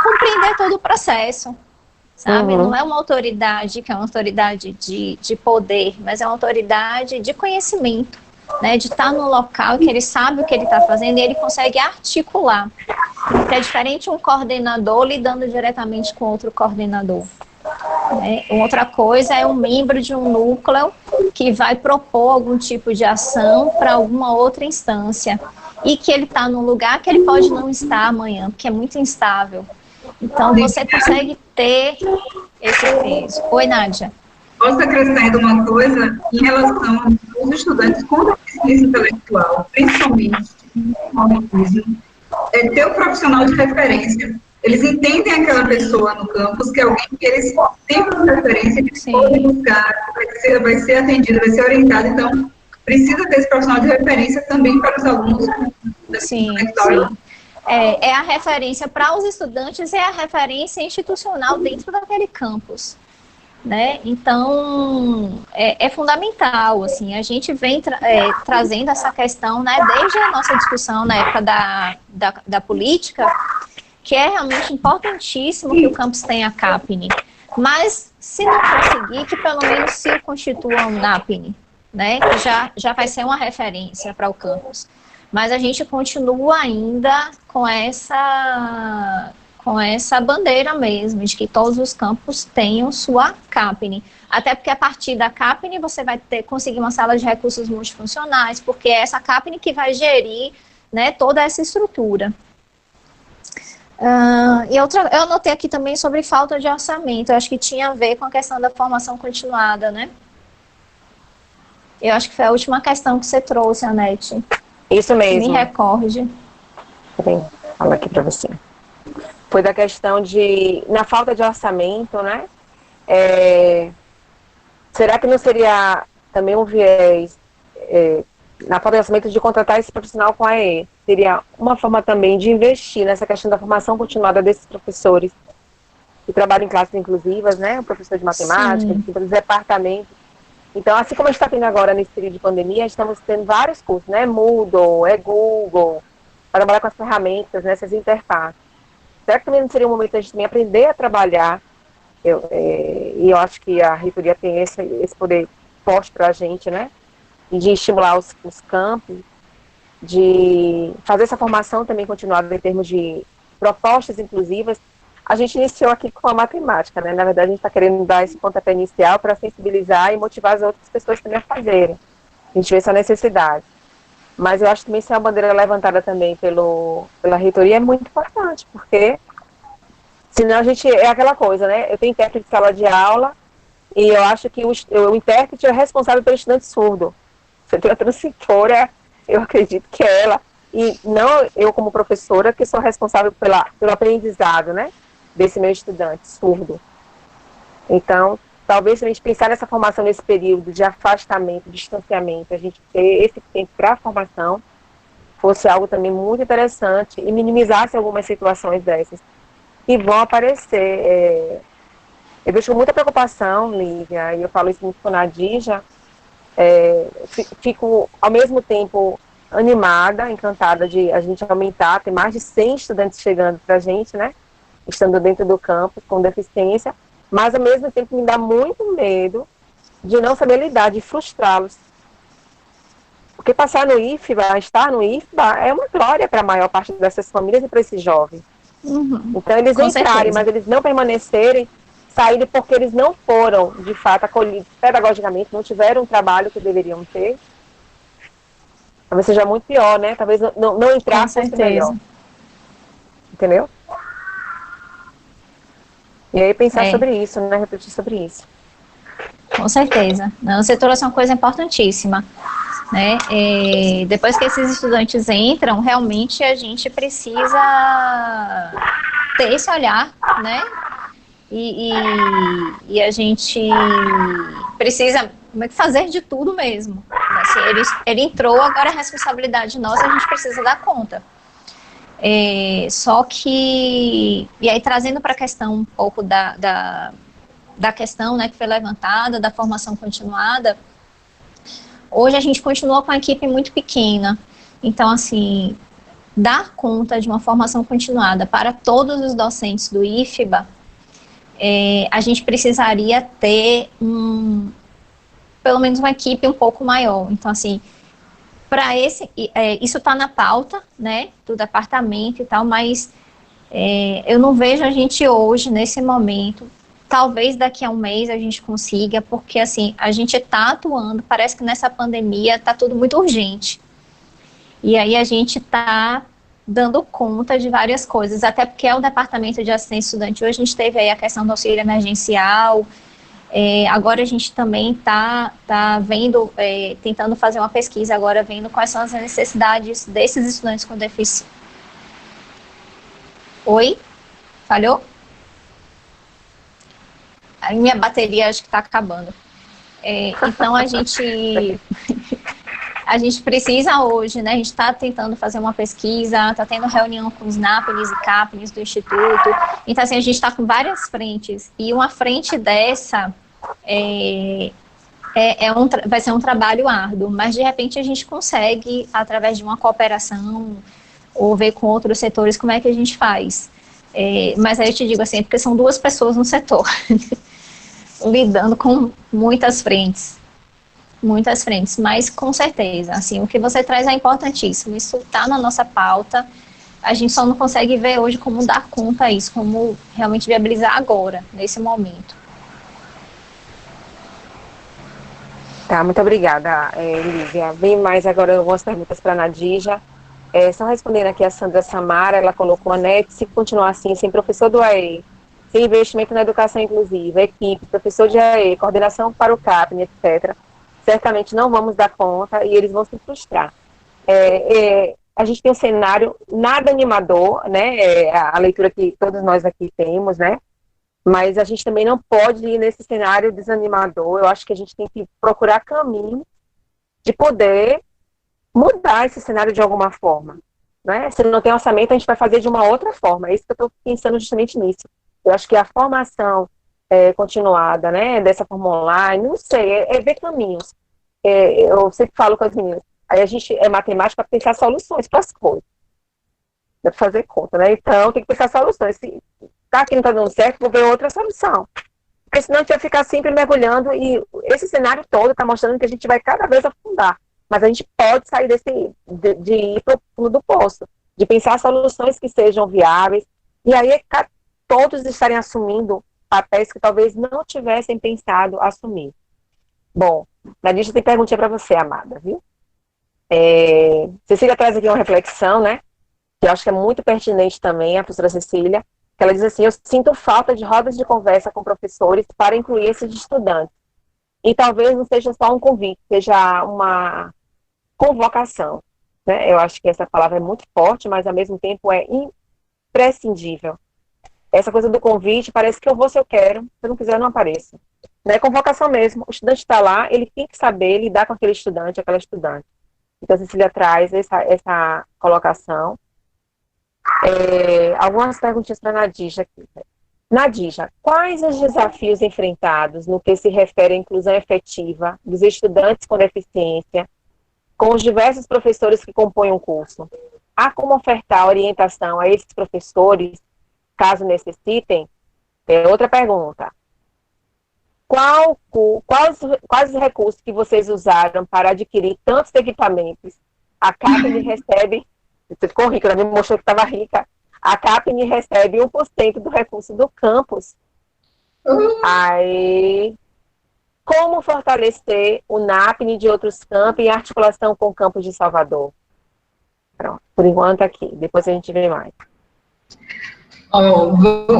compreender todo o processo, sabe? Não é uma autoridade que é uma autoridade de poder, mas é uma autoridade de conhecimento, né? De estar no local que ele sabe o que ele está fazendo e ele consegue articular. Que é diferente um coordenador lidando diretamente com outro coordenador. Outra coisa é um membro de um núcleo que vai propor algum tipo de ação para alguma outra instância e que ele está num lugar que ele pode não estar amanhã, porque é muito instável. Então, você consegue ter esse peso. Oi, Nádia. Posso acrescentar uma coisa em relação aos estudantes com deficiência intelectual, principalmente no autismo, é ter um profissional de referência. Eles entendem aquela pessoa no campus, que é alguém que eles têm como referência, que eles podem buscar, vai ser atendido, vai ser orientado. Então, precisa ter esse profissional de referência também para os alunos. Sim, sim. É a referência para os estudantes, é a referência institucional dentro daquele campus, né? Então, é fundamental, assim, a gente vem trazendo essa questão, né, desde a nossa discussão na época da política, que é realmente importantíssimo que o campus tenha CAPNE, mas se não conseguir, que pelo menos se constitua um NAPNE, né, que já vai ser uma referência para o campus. Mas a gente continua ainda com essa bandeira mesmo, de que todos os campos tenham sua CAPNE. Até porque a partir da CAPNE você vai conseguir uma sala de recursos multifuncionais, porque é essa CAPNE que vai gerir, né, toda essa estrutura. Eu anotei aqui também sobre falta de orçamento, eu acho que tinha a ver com a questão da formação continuada, né? Eu acho que foi a última questão que você trouxe, Anete. Isso mesmo. Me recorde. Bem, fala aqui para você. Foi da questão na falta de orçamento, né? Será que não seria também um viés, na falta de orçamento, de contratar esse profissional com a AE? Seria uma forma também de investir nessa questão da formação continuada desses professores que trabalham em classes inclusivas, né? O professor de matemática, dos departamentos. Então, assim como a gente está tendo agora nesse período de pandemia, estamos tendo vários cursos, né? Moodle, Google, para trabalhar com as ferramentas, né? Essas interfaces. Será que também não seria um momento de a gente também aprender a trabalhar? E eu acho que a reitoria tem esse poder forte para a gente, né? E de estimular os campos, de fazer essa formação também continuada em termos de propostas inclusivas. A gente iniciou aqui com a matemática, né? Na verdade, a gente está querendo dar esse pontapé inicial para sensibilizar e motivar as outras pessoas também a fazerem. A gente vê essa necessidade. Mas eu acho que também ser uma bandeira levantada também pela reitoria é muito importante, porque senão a gente, é aquela coisa, né? Eu tenho intérprete de sala de aula e eu acho que o intérprete é responsável pelo estudante surdo. Você tem a transitora, eu acredito que é ela, e não eu como professora que sou responsável pelo aprendizado, né? Desse meu estudante surdo. Então, talvez se a gente pensar nessa formação nesse período de afastamento, distanciamento, a gente ter esse tempo para a formação, fosse algo também muito interessante e minimizasse algumas situações dessas. que vão aparecer. Eu vejo com muita preocupação, Lívia, e eu falo isso muito com a Nadija, fico ao mesmo tempo animada, encantada de a gente aumentar, ter mais de 100 estudantes chegando para a gente, né, estando dentro do campus com deficiência, mas ao mesmo tempo me dá muito medo de não saber lidar, de frustrá-los. Porque passar no IFBA, estar no IFBA, é uma glória para a maior parte dessas famílias e para esses jovens. Uhum. Então, eles Com entrarem, certeza. mas eles não permanecerem, saírem porque eles não foram, de fato, acolhidos pedagogicamente, não tiveram o trabalho que deveriam ter, talvez seja muito pior, né? Talvez não entrar Com fosse certeza. melhor. Entendeu? E aí pensar sobre isso, né? Refletir sobre isso. Com certeza. Não, você trouxe uma coisa importantíssima, né? Depois que esses estudantes entram, realmente a gente precisa ter esse olhar, né? E a gente precisa fazer de tudo mesmo. Assim, ele entrou, agora é responsabilidade nossa, a gente precisa dar conta. Só que, e aí trazendo para a questão um pouco da questão, né, que foi levantada, da formação continuada, hoje a gente continua com a equipe muito pequena, então, assim, dar conta de uma formação continuada para todos os docentes do IFBA, a gente precisaria ter pelo menos uma equipe um pouco maior. Então, assim, para isso está na pauta, né, do departamento e tal, mas eu não vejo a gente hoje, nesse momento. Talvez daqui a um mês a gente consiga, porque assim, a gente está atuando, parece que nessa pandemia está tudo muito urgente. E aí a gente está dando conta de várias coisas, até porque é o departamento de assistência estudante. Hoje a gente teve aí a questão do auxílio emergencial, agora a gente também está vendo, tentando fazer uma pesquisa agora, vendo quais são as necessidades desses estudantes com deficiência. Oi? Falhou? A minha bateria acho que está acabando. Então a gente precisa hoje, né? A gente está tentando fazer uma pesquisa, está tendo reunião com os NAPNIs e CAPNIs do Instituto. Então, assim, a gente está com várias frentes. E uma frente dessa vai ser um trabalho árduo, mas de repente a gente consegue, através de uma cooperação, ou ver com outros setores como é que a gente faz. Mas aí eu te digo assim, porque são 2 pessoas no setor. Lidando com muitas frentes, mas com certeza, assim, o que você traz é importantíssimo, isso está na nossa pauta, a gente só não consegue ver hoje como dar conta disso, como realmente viabilizar agora, nesse momento. Tá, muito obrigada, Lívia. Vem mais agora algumas perguntas para a Nadija. Só respondendo aqui a Sandra Samara, ela colocou, né, se continuar assim, sem professor do AE, sem investimento na educação inclusiva, equipe, professor de AE, coordenação para o CAPN, etc., certamente não vamos dar conta e eles vão se frustrar. A gente tem um cenário nada animador, né, a leitura que todos nós aqui temos, né, mas a gente também não pode ir nesse cenário desanimador. Eu acho que a gente tem que procurar caminho de poder mudar esse cenário de alguma forma, né? Se não tem orçamento, a gente vai fazer de uma outra forma. É isso que eu estou pensando justamente nisso. Eu acho que a formação continuada, né, dessa forma online, não sei, ver caminhos. Eu sempre falo com as meninas, aí a gente é matemática para pensar soluções para as coisas. Dá para fazer conta, né? Então, tem que pensar soluções. Se tá aqui não está dando certo, vou ver outra solução. Porque senão a gente vai ficar sempre mergulhando e esse cenário todo está mostrando que a gente vai cada vez afundar. Mas a gente pode sair de ir para o fundo do poço, de pensar soluções que sejam viáveis, e aí todos estarem assumindo papéis que talvez não tivessem pensado assumir. Bom, Nadija tem perguntinha para você, amada, viu? Cecília traz aqui uma reflexão, né, que eu acho que é muito pertinente também, a professora Cecília, que ela diz assim: eu sinto falta de rodas de conversa com professores para incluir esses estudantes. E talvez não seja só um convite, seja uma convocação, né? Eu acho que essa palavra é muito forte, mas ao mesmo tempo é imprescindível. Essa coisa do convite, parece que eu vou se eu quero, se eu não quiser eu não apareço. Não é convocação mesmo, o estudante está lá, ele tem que saber lidar com aquele estudante, aquela estudante. Então a Cecília traz essa colocação. Algumas perguntinhas para a Nadija aqui. Nadija, quais os desafios enfrentados no que se refere à inclusão efetiva dos estudantes com deficiência, com os diversos professores que compõem o curso? Há como ofertar orientação a esses professores, caso necessitem? Outra pergunta. Quais os recursos que vocês usaram para adquirir tantos equipamentos? A CAPES recebe, você ficou rica, ela me mostrou que estava rica, a CAPES recebe 1% do recurso do campus. Aí, como fortalecer o NAPNE de outros campos em articulação com o campus de Salvador? Pronto, por enquanto aqui, depois a gente vê mais.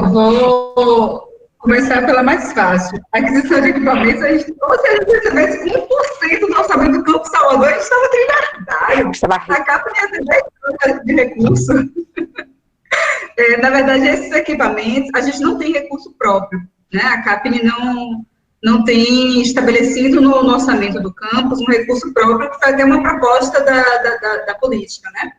Vou começar pela mais fácil. A aquisição de equipamentos, a gente, ou seja, se recebesse 1% do orçamento do Campo Salvador, a gente estava trilhardário. A capa ia ter 10% de recurso. Na verdade, esses equipamentos, a gente não tem recurso próprio, né? A CAPES não tem estabelecido no orçamento do campus um recurso próprio que vai ter uma proposta da política, né?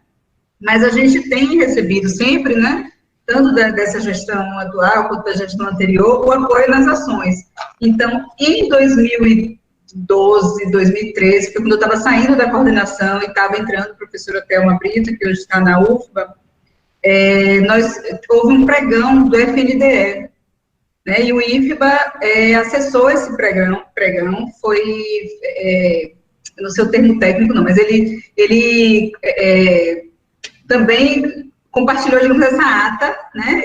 Mas a gente tem recebido sempre, né, tanto dessa gestão atual quanto da gestão anterior, o apoio nas ações. Então, em 2012, 2013, foi quando eu estava saindo da coordenação e estava entrando a professora Thelma Brito, que hoje está na UFBA, houve um pregão do FNDE, né, e o IFBA acessou esse pregão foi, não sei o termo técnico não, mas ele também compartilhou, digamos, essa ata, né,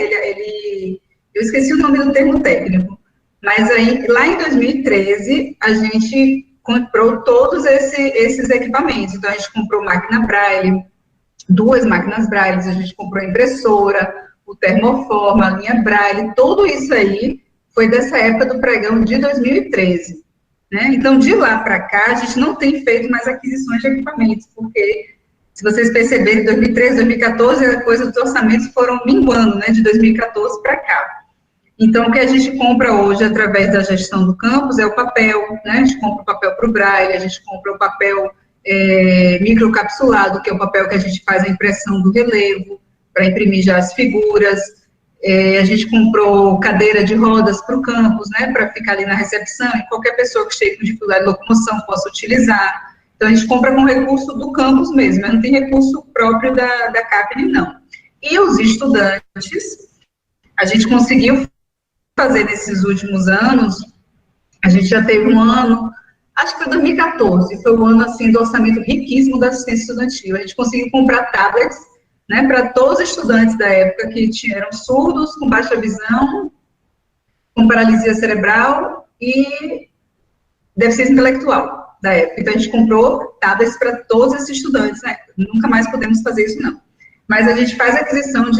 eu esqueci o nome do termo técnico, mas aí, lá em 2013, a gente comprou todos esses equipamentos, então a gente comprou máquina Braille, 2 máquinas Braille, a gente comprou impressora, o termoforma, a linha Braille, tudo isso aí foi dessa época do pregão de 2013, né? Então, de lá para cá, a gente não tem feito mais aquisições de equipamentos, porque, se vocês perceberem, 2013, 2014, a coisa dos orçamentos foram minguando, né, de 2014 para cá. Então, o que a gente compra hoje, através da gestão do campus, é o papel, né? A gente compra o papel para o Braille, a gente compra o papel microcapsulado, que é o papel que a gente faz a impressão do relevo, para imprimir já as figuras, a gente comprou cadeira de rodas para o campus, né, para ficar ali na recepção, e qualquer pessoa que chegue com dificuldade de locomoção possa utilizar. Então, a gente compra com recurso do campus mesmo, não tem recurso próprio da CAPES, não. E os estudantes, a gente conseguiu fazer nesses últimos anos, a gente já teve um ano, acho que foi 2014, foi um ano, assim, do orçamento riquíssimo da assistência estudantil. A gente conseguiu comprar tablets, né, para todos os estudantes da época que eram surdos, com baixa visão, com paralisia cerebral e deficiência intelectual da época. Então, a gente comprou tablets para todos esses estudantes, né? Nunca mais podemos fazer isso, não. Mas a gente faz a aquisição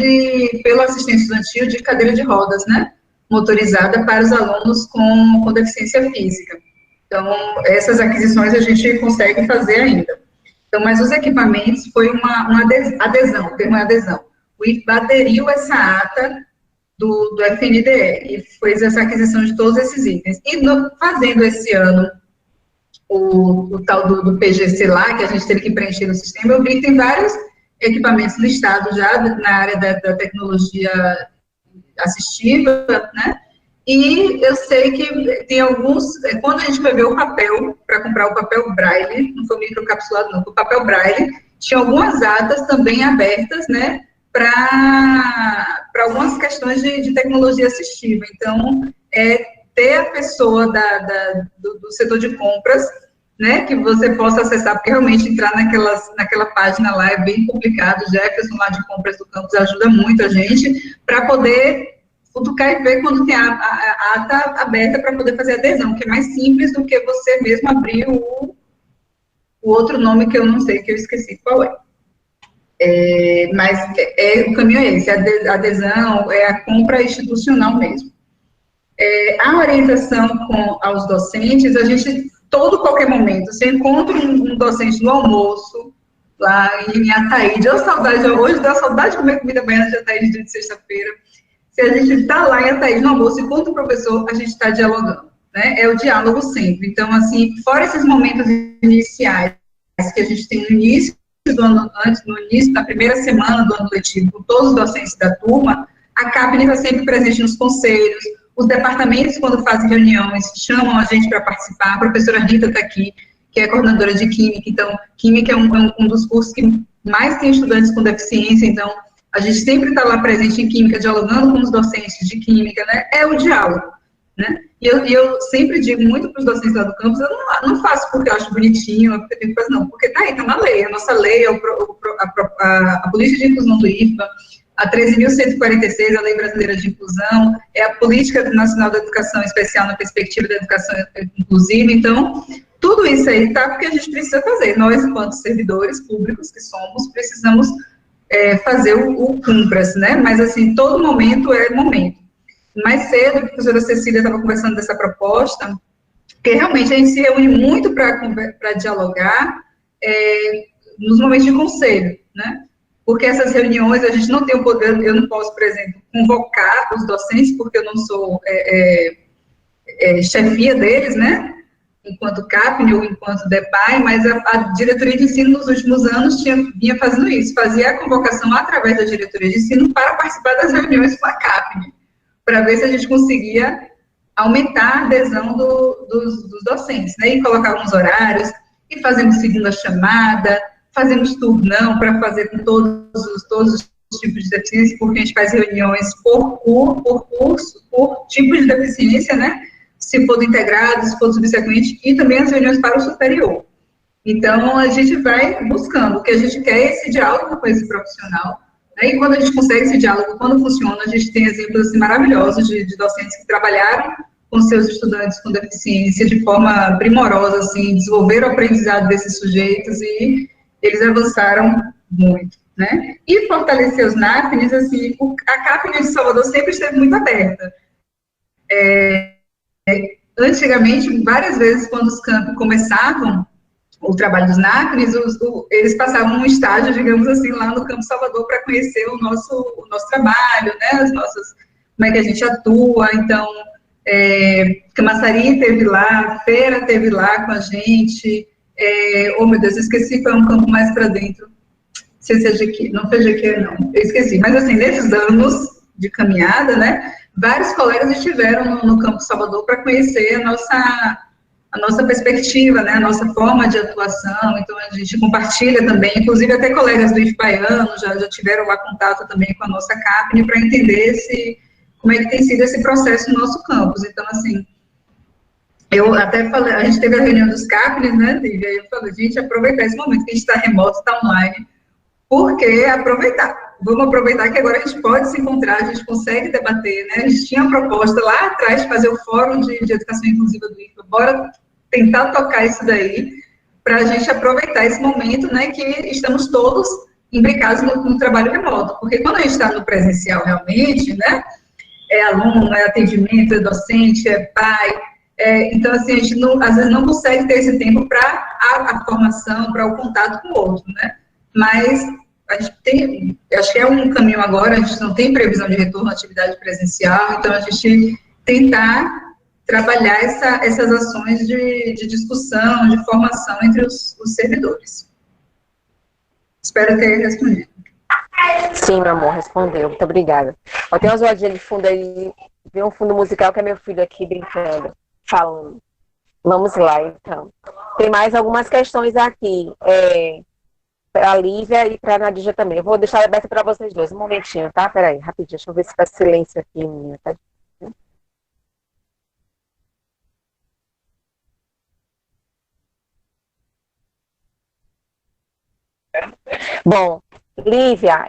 pela assistência estudantil de cadeira de rodas, né, motorizada para os alunos com deficiência física. Então, essas aquisições a gente consegue fazer ainda. Então, mas os equipamentos foi uma adesão, o termo é adesão. O IFBA aderiu essa ata do FNDE e fez essa aquisição de todos esses itens. E fazendo esse ano o tal do PGC lá, que a gente teve que preencher no sistema, eu vi que tem vários equipamentos listados já na área da tecnologia assistiva, né? E eu sei que tem alguns, quando a gente foi ver o papel, para comprar o papel Braille, não foi microcapsulado não, foi o papel Braille, tinha algumas atas também abertas, né, para algumas questões de tecnologia assistiva. Então, ter a pessoa do setor de compras, né, que você possa acessar, porque realmente entrar naquela página lá é bem complicado. O Jefferson lá de compras do campus ajuda muito a gente, para poder futucar e ver quando tem a ata aberta para poder fazer adesão, que é mais simples do que você mesmo abrir o outro nome que eu não sei, que eu esqueci qual é. Mas o caminho é esse, a adesão é a compra institucional mesmo. A orientação aos docentes, a gente, qualquer momento, você encontra um docente no almoço, lá em Ataíde, hoje dá saudade de comer comida baiana de Ataíde dia de sexta-feira. Se a gente está lá em Ataíde no almoço, enquanto o professor, a gente está dialogando, né? É o diálogo sempre. Então, assim, fora esses momentos iniciais que a gente tem no início do ano, antes, no início da primeira semana do ano letivo, com todos os docentes da turma, a CAPNE está sempre presente nos conselhos, os departamentos, quando fazem reuniões, chamam a gente para participar. A professora Rita está aqui, que é coordenadora de Química. Então, Química é um dos cursos que mais tem estudantes com deficiência. Então, a gente sempre está lá presente em Química, dialogando com os docentes de Química, né? É o diálogo, né? E eu sempre digo muito para os docentes lá do campus, eu não faço porque eu acho bonitinho, porque eu tenho que fazer, não, porque está na lei. A nossa lei, a Política de Inclusão do IFBA, a 13.146, a Lei Brasileira de Inclusão, é a Política Nacional da Educação Especial na Perspectiva da Educação Inclusiva. Então, tudo isso aí está porque a gente precisa fazer. Nós, enquanto servidores públicos que somos, precisamos fazer o cumpras, né? Mas, assim, todo momento é momento. Mais cedo, a professora Cecília estava conversando dessa proposta, porque realmente a gente se reúne muito para dialogar nos momentos de conselho, né? Porque essas reuniões a gente não tem o poder, eu não posso, por exemplo, convocar os docentes, porque eu não sou chefia deles, né? Enquanto CAPNE ou enquanto DEPAI, mas a diretoria de ensino nos últimos anos vinha fazendo isso, fazia a convocação através da diretoria de ensino para participar das reuniões com a CAPNE, para ver se a gente conseguia aumentar a adesão dos docentes, né? E colocar uns horários, e fazemos segunda chamada, fazemos turnão para fazer com todos os tipos de deficiência, porque a gente faz reuniões por curso, por tipo de deficiência, né? Se for do integrado, se for do subsequente, e também as reuniões para o superior. Então, a gente vai buscando, o que a gente quer é esse diálogo com esse profissional, né? E quando a gente consegue esse diálogo, quando funciona, a gente tem exemplos assim, maravilhosos de docentes que trabalharam com seus estudantes com deficiência de forma primorosa, assim, desenvolveram o aprendizado desses sujeitos e eles avançaram muito, né? E fortalecer os NAPNES, assim, a CAPNE de Salvador sempre esteve muito aberta. Antigamente, várias vezes, quando os campos começavam o trabalho dos NAPNES, eles passavam um estágio, digamos assim, lá no Campo Salvador para conhecer o nosso trabalho, né? Como é que a gente atua. Então, Camaçari esteve lá, Feira esteve lá com a gente. Oh, meu Deus, eu esqueci, foi um campo mais para dentro. Não sei se é Jequié, não foi Jequié, não. Eu esqueci. Mas, assim, nesses anos de caminhada, né, vários colegas estiveram no Campo Salvador para conhecer a nossa perspectiva, né, a nossa forma de atuação. Então, a gente compartilha também, inclusive até colegas do IFBaiano já tiveram lá contato também com a nossa CAPNE para entender como é que tem sido esse processo no nosso campus. Então, assim, eu até falei, a gente teve a reunião dos CAPNES, né, Lívia, e eu falei, gente, aproveitar esse momento que a gente está remoto, está online, porque vamos aproveitar que agora a gente pode se encontrar, a gente consegue debater, né, a gente tinha uma proposta lá atrás de fazer o Fórum de Educação Inclusiva do IFBA, bora tentar tocar isso daí, para a gente aproveitar esse momento, né, que estamos todos imbricados no trabalho remoto, porque quando a gente está no presencial realmente, né, é aluno, é atendimento, é docente, é pai, então, assim, a gente às vezes não consegue ter esse tempo para a formação, para o contato com o outro, né? Mas a gente tem, acho que é um caminho agora, a gente não tem previsão de retorno à atividade presencial, então a gente tentar trabalhar essas ações de discussão, de formação entre os servidores. Espero ter respondido. Sim, meu amor, respondeu. Muito obrigada. Ó, tem uma zoadinha de fundo aí, tem um fundo musical que é meu filho aqui brincando, falando. Vamos lá, então. Tem mais algumas questões aqui, para a Lívia e para a Nadija também. Eu vou deixar aberta para vocês dois. Um momentinho, tá? Peraí, rapidinho. Deixa eu ver se faz silêncio aqui, menina. Tá? Bom, Lívia,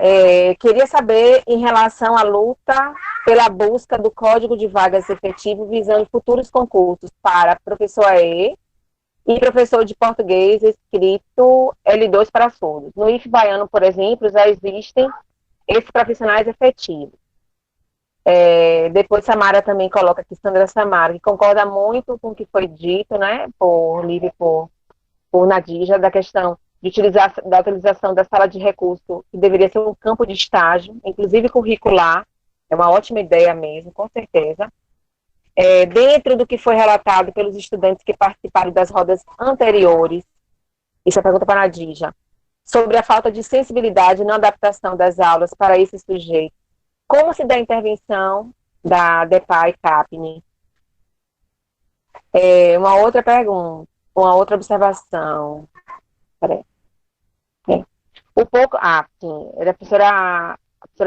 queria saber em relação à luta pela busca do Código de Vagas Efetivo visando futuros concursos para professor AE e professor de português escrito L2 para surdos. No IFBaiano, por exemplo, já existem esses profissionais efetivos. Depois Samara também coloca aqui, Sandra Samara, que concorda muito com o que foi dito, né, por Lívia e por Nadija, da questão da utilização da sala de recurso, que deveria ser um campo de estágio, inclusive curricular, é uma ótima ideia mesmo, com certeza. Dentro do que foi relatado pelos estudantes que participaram das rodas anteriores, isso é a pergunta para a Nadija, sobre a falta de sensibilidade na adaptação das aulas para esse sujeito. Como se dá a intervenção da DEPA e CAPNE? Uma outra pergunta, uma outra observação. Peraí. O pouco, sim, era a professora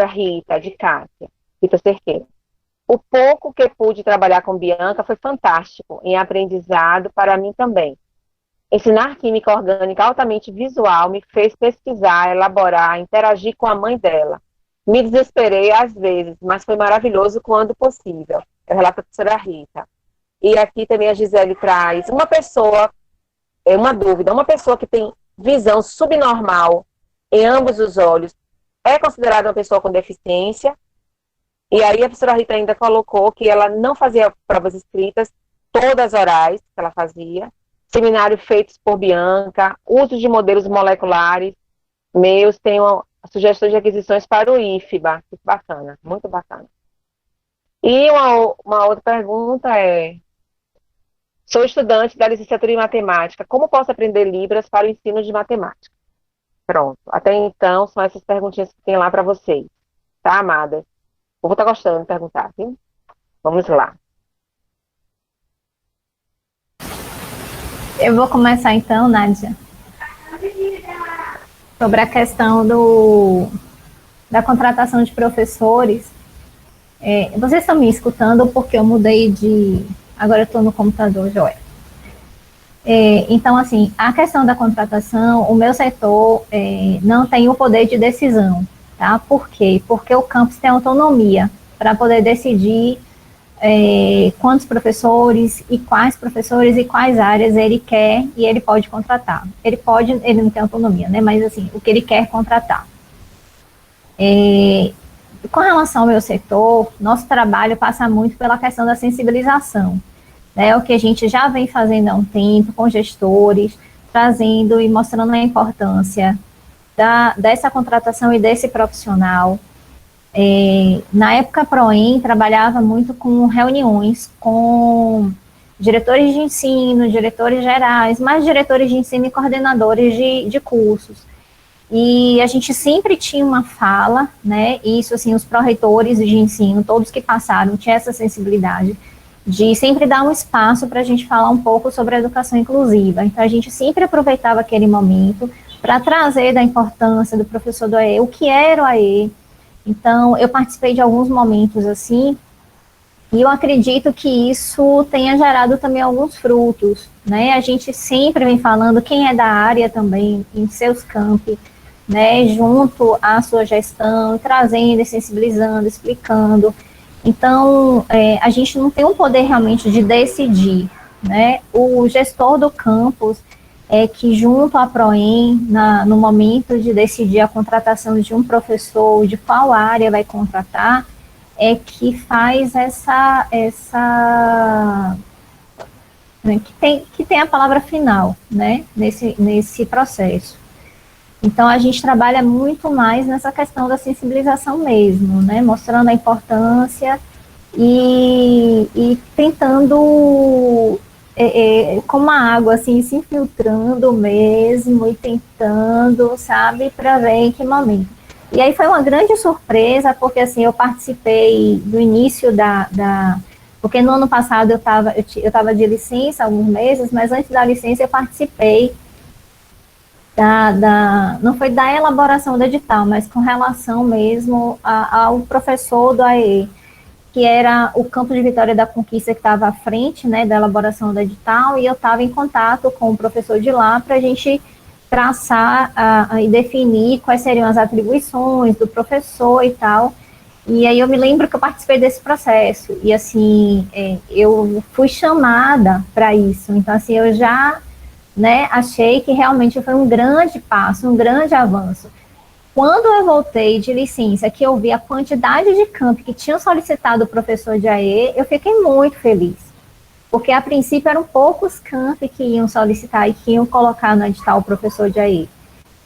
Rita, de Cássia, Rita Cerqueira. O pouco que pude trabalhar com Bianca foi fantástico, em aprendizado para mim também. Ensinar química orgânica altamente visual me fez pesquisar, elaborar, interagir com a mãe dela. Me desesperei às vezes, mas foi maravilhoso quando possível. Eu relato a professora Rita. E aqui também a Gisele traz uma dúvida, uma pessoa que tem visão subnormal em ambos os olhos é considerada uma pessoa com deficiência? E aí a professora Rita ainda colocou que ela não fazia provas escritas, todas orais que ela fazia, seminário feitos por Bianca, uso de modelos moleculares meus, tem sugestões de aquisições para o IFBA, que bacana, muito bacana. E uma outra pergunta sou estudante da licenciatura em matemática, como posso aprender Libras para o ensino de matemática? Pronto, até então são essas perguntinhas que tem lá para vocês, tá, amadas? Eu vou estar gostando de perguntar, sim? Vamos lá. Eu vou começar então, Nádia, sobre a questão da contratação de professores. Vocês estão me escutando porque eu mudei de... Agora eu estou no computador, Joé. Então, assim, a questão da contratação, o meu setor não tem o poder de decisão, tá? Por quê? Porque o campus tem autonomia para poder decidir quantos professores e quais áreas ele quer e ele pode contratar. Ele não tem autonomia, né? Mas, assim, o que ele quer contratar. Com relação ao meu setor, nosso trabalho passa muito pela questão da sensibilização, né? O que a gente já vem fazendo há um tempo com gestores, trazendo e mostrando a importância dessa contratação e desse profissional. Na época, a PROEM trabalhava muito com reuniões com diretores de ensino, diretores gerais, mais diretores de ensino e coordenadores de cursos. E a gente sempre tinha uma fala, né, isso assim, os pró-reitores de ensino, todos que passaram, tinham essa sensibilidade de sempre dar um espaço para a gente falar um pouco sobre a educação inclusiva. Então, a gente sempre aproveitava aquele momento para trazer da importância do professor do AE, o que era o AE. Então, eu participei de alguns momentos assim, e eu acredito que isso tenha gerado também alguns frutos, né? A gente sempre vem falando, quem é da área também, em seus campi, né, junto à sua gestão, trazendo, sensibilizando, explicando. Então, a gente não tem um poder realmente de decidir, né? O gestor do campus que junto à PROEM, no momento de decidir a contratação de um professor, de qual área vai contratar, que faz né, que tem a palavra final, né, nesse processo. Então, a gente trabalha muito mais nessa questão da sensibilização mesmo, né, mostrando a importância e tentando, como a água, assim, se infiltrando mesmo e tentando, sabe, para ver em que momento. E aí foi uma grande surpresa, porque, assim, eu participei do início porque no ano passado eu tava de licença alguns meses, mas antes da licença eu participei não foi da elaboração do edital, mas com relação mesmo ao professor do AE, que era o Campo de Vitória da Conquista que estava à frente, né, da elaboração do edital, e eu estava em contato com o professor de lá para a gente traçar e definir quais seriam as atribuições do professor e tal. E aí eu me lembro que eu participei desse processo, e assim, eu fui chamada para isso, então assim, eu já, né, achei que realmente foi um grande passo, um grande avanço. Quando eu voltei de licença, que eu vi a quantidade de campi que tinham solicitado o professor de AE, eu fiquei muito feliz. Porque, a princípio, eram poucos campi que iam solicitar e que iam colocar no edital o professor de AE.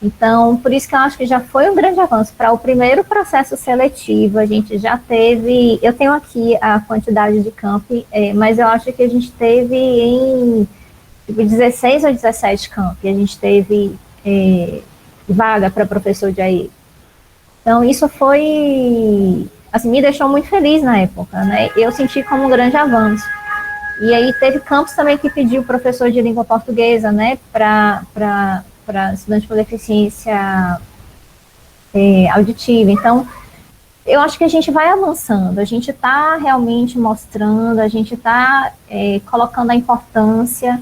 Então, por isso que eu acho que já foi um grande avanço. Para o primeiro processo seletivo, a gente já teve... Eu tenho aqui a quantidade de campi, mas eu acho que a gente teve em 16 ou 17 campi. A gente teve... vaga para professor de AE. Então, isso foi, assim, me deixou muito feliz na época, né? Eu senti como um grande avanço. E aí teve campus também que pediu professor de língua portuguesa, né, para estudante com deficiência auditiva. Então, eu acho que a gente vai avançando, a gente está realmente mostrando, a gente está colocando a importância,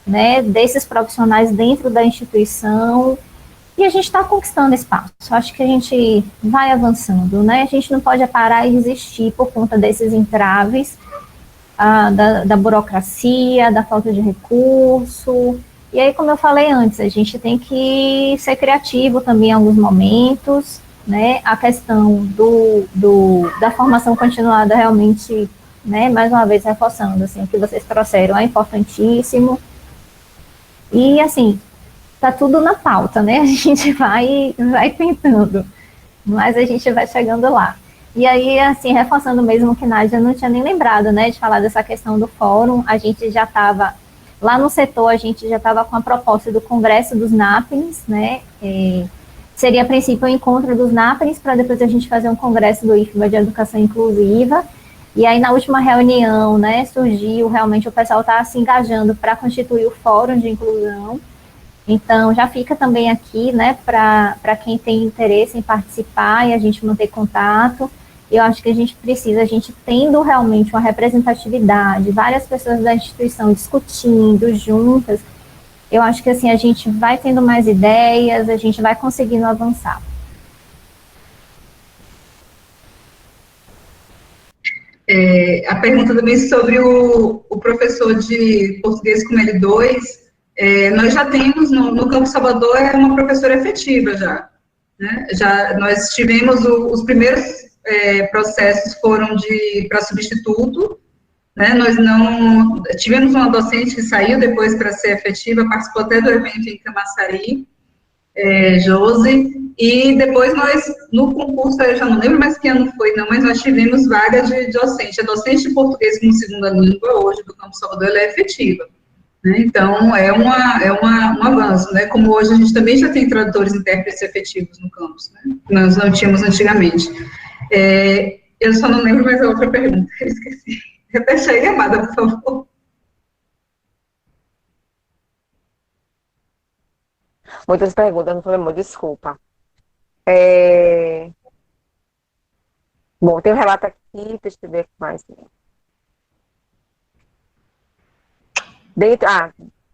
né, desses profissionais dentro da instituição, e a gente está conquistando espaço. Acho que a gente vai avançando, né? A gente não pode parar e resistir por conta desses entraves, da burocracia, da falta de recurso. E aí, como eu falei antes, a gente tem que ser criativo também em alguns momentos, né? A questão da formação continuada realmente, né, mais uma vez reforçando, assim, o que vocês trouxeram é importantíssimo. E, assim, tá tudo na pauta, né? A gente vai tentando, mas a gente vai chegando lá. E aí, assim, reforçando mesmo que Nádia não tinha nem lembrado, né, de falar dessa questão do fórum, a gente já estava, lá no setor, a gente já estava com a proposta do Congresso dos NAPNs, né, seria a princípio o encontro dos NAPNs, para depois a gente fazer um congresso do IFBA de Educação Inclusiva, e aí na última reunião, né, surgiu, realmente o pessoal está se engajando para constituir o Fórum de Inclusão. Então, já fica também aqui, né, para quem tem interesse em participar e a gente manter contato. Eu acho que a gente tendo realmente uma representatividade, várias pessoas da instituição discutindo juntas, eu acho que assim, a gente vai tendo mais ideias, a gente vai conseguindo avançar. A pergunta também sobre o professor de português como L2, nós já temos no Campo Salvador uma professora efetiva já, né? Nós tivemos os primeiros processos foram para substituto, né? Nós não tivemos uma docente que saiu depois para ser efetiva, participou até do evento em Camaçari, Josi, e depois nós, no concurso, eu já não lembro mais que ano foi, não, mas nós tivemos vagas de docente. A docente de português como segunda língua, hoje, do Campo Salvador, ela é efetiva. Né? Então, um avanço, né? Como hoje a gente também já tem tradutores e intérpretes efetivos no campus, né? Nós não tínhamos antigamente. Eu só não lembro mais a outra pergunta, eu esqueci. Repete aí, Amada, por favor. Muitas perguntas, não foi muito, desculpa. Bom, tem um relato aqui, deixa eu ver o que mais.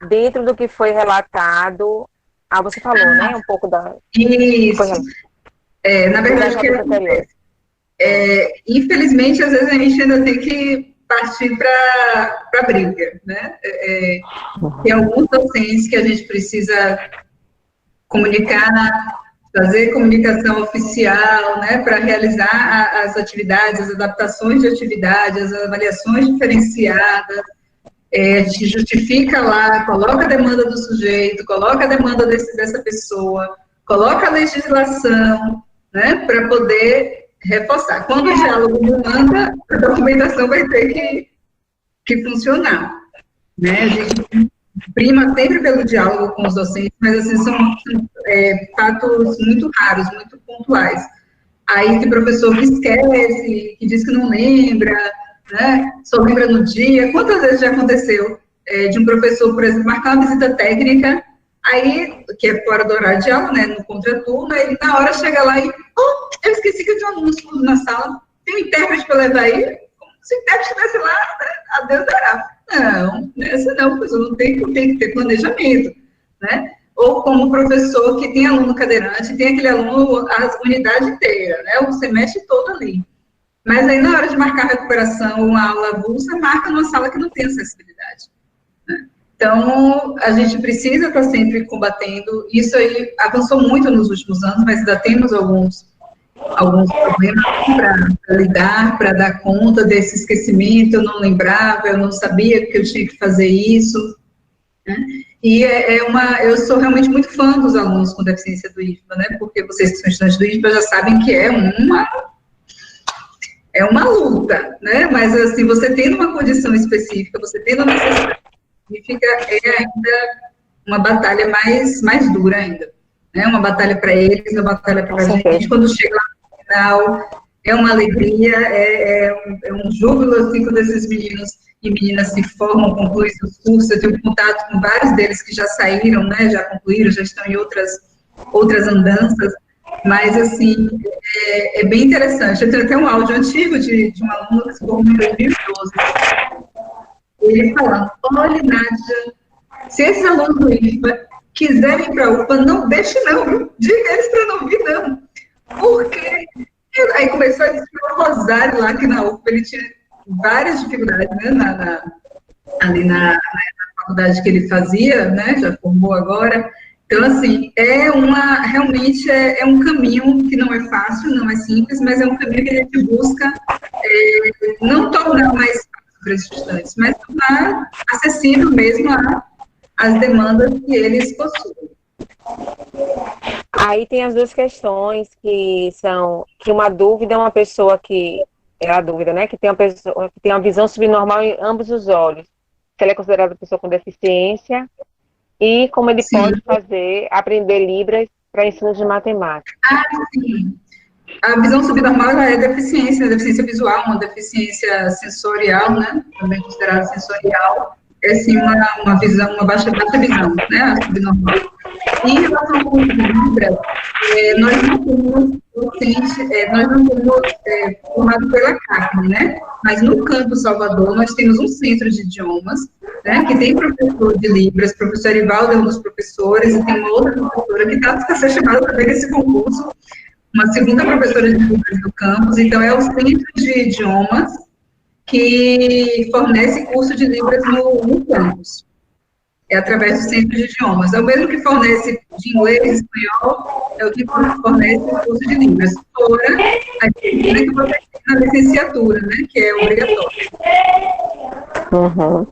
Dentro do que foi relatado, você falou, né, um pouco da... Isso. Na verdade, infelizmente, às vezes a gente ainda tem que partir para a briga, né? Tem alguns docentes que a gente precisa comunicar, fazer comunicação oficial, né, para realizar as atividades, as adaptações de atividades, as avaliações diferenciadas, se justifica lá, coloca a demanda do sujeito, coloca a demanda dessa pessoa, coloca a legislação, né, para poder reforçar. Quando o diálogo não anda, a documentação vai ter que funcionar, né? A gente prima sempre pelo diálogo com os docentes, mas assim, são fatos muito raros, muito pontuais. Aí tem professor que esquece, que diz que não lembra, né? Só lembra no dia. Quantas vezes já aconteceu de um professor, por exemplo, marcar uma visita técnica, aí, que é fora do horário de aula, né, no contraturno, ele na hora chega lá e, eu esqueci que eu tinha um aluno surdo na sala, tem um intérprete para levar aí? Como se o intérprete estivesse lá, né, a Deus dará. Não, essa não, porque não tem que ter planejamento, né? Ou como professor que tem aluno cadeirante, tem aquele aluno a unidade inteira, né, o semestre todo ali. Mas aí, na hora de marcar a recuperação, uma aula avulsa, marca numa sala que não tem acessibilidade, né? Então, a gente precisa estar sempre combatendo. Isso aí avançou muito nos últimos anos, mas ainda temos alguns problemas para lidar, para dar conta desse esquecimento. Eu não lembrava, eu não sabia que eu tinha que fazer isso, né? E eu sou realmente muito fã dos alunos com deficiência do IFBA, né? Porque vocês que são estudantes do IFBA já sabem que é uma luta, né? Mas, assim, você tendo uma condição específica, você tendo uma necessidade específica, é ainda uma batalha mais dura ainda. né? Uma batalha para eles, uma batalha para a gente. Quando chega lá no final, é uma alegria, é um júbilo, assim, quando esses meninos e meninas se formam, concluem seus cursos. Eu tenho contato com vários deles que já saíram, né? Já concluíram, já estão em outras andanças. Mas, assim, é bem interessante. Eu tenho até um áudio antigo de um aluno que se formou em 2012. Ele falando: olha, Nádia, se esses alunos do IFBA quiserem ir para a UFBA, não deixe não, viu? Diga eles para não vir, não. Porque aí começou a dizer o Rosário lá, que na UFBA ele tinha várias dificuldades, né? Ali na faculdade que ele fazia, né? Já formou agora. Então, assim, realmente é um caminho que não é fácil, não é simples, mas é um caminho que a gente busca não tornar mais fácil para os estudantes, mas tornar acessível mesmo às demandas que eles possuem. Aí tem as duas questões que são que uma dúvida é uma pessoa que é a dúvida, né? Que tem uma pessoa que tem uma visão subnormal em ambos os olhos. Se ela é considerada pessoa com deficiência e como ele pode aprender Libras para ensino de matemática. Sim. A visão subnormal é deficiência visual, uma deficiência sensorial, né? Também considerada sensorial. É sim uma visão, uma baixa visão, né? A subnormal. E em relação ao curso de Libras, nós não temos formado pela CACM, né? Mas no Campus Salvador nós temos um centro de idiomas, né? Que tem professor de Libras, professor Ivaldo é um dos professores, e tem uma outra professora que está para ser chamada também nesse concurso, uma segunda professora de Libras do campus. Então é o centro de idiomas que fornece curso de Libras no campus. É através do centro de idiomas. É o mesmo que fornece de inglês, espanhol, é o que fornece o curso de Libras. Fora a disciplina que você tem na licenciatura, né, que é obrigatório. Uhum.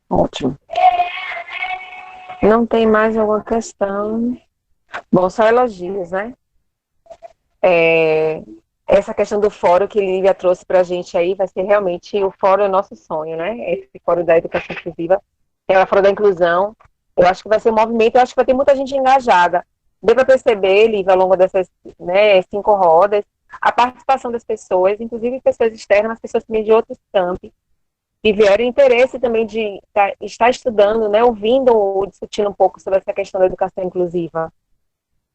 Ótimo. Não tem mais alguma questão? Bom, só elogios, né? Essa questão do fórum que Lívia trouxe para a gente aí vai ser realmente o fórum é o nosso sonho, né? Esse fórum da educação inclusiva, que é o fórum da inclusão. Eu acho que vai ser um movimento, eu acho que vai ter muita gente engajada. Deu para perceber, Lívia, ao longo dessas 5 rodas, a participação das pessoas, inclusive pessoas externas, pessoas também de outros campos, que vieram interesse também de estar estudando, né? Ouvindo ou discutindo um pouco sobre essa questão da educação inclusiva.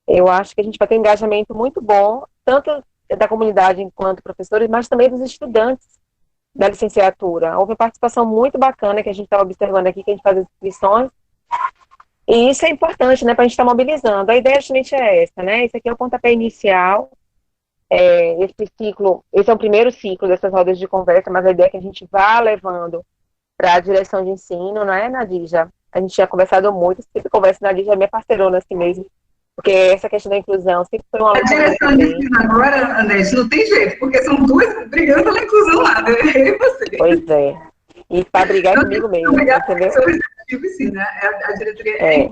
Eu acho que a gente vai ter um engajamento muito bom, tanto da comunidade enquanto professores, mas também dos estudantes da licenciatura. Houve uma participação muito bacana que a gente estava observando aqui, que a gente faz as inscrições, e isso é importante, né, para a gente estar mobilizando. A ideia justamente é essa, né, esse aqui é o pontapé inicial, esse é o primeiro ciclo dessas rodas de conversa, mas a ideia é que a gente vá levando para a direção de ensino, não é, Nadija? A gente tinha conversado muito, sempre conversa, Nadija é minha parceirona assim mesmo, porque essa questão da inclusão sempre foi uma luta. A direção de ensino agora, Anete, não tem jeito, porque são duas brigando pela inclusão lá, né? Eu e você. Pois é. E para brigar comigo mesmo, entendeu? Sim, né? A diretoria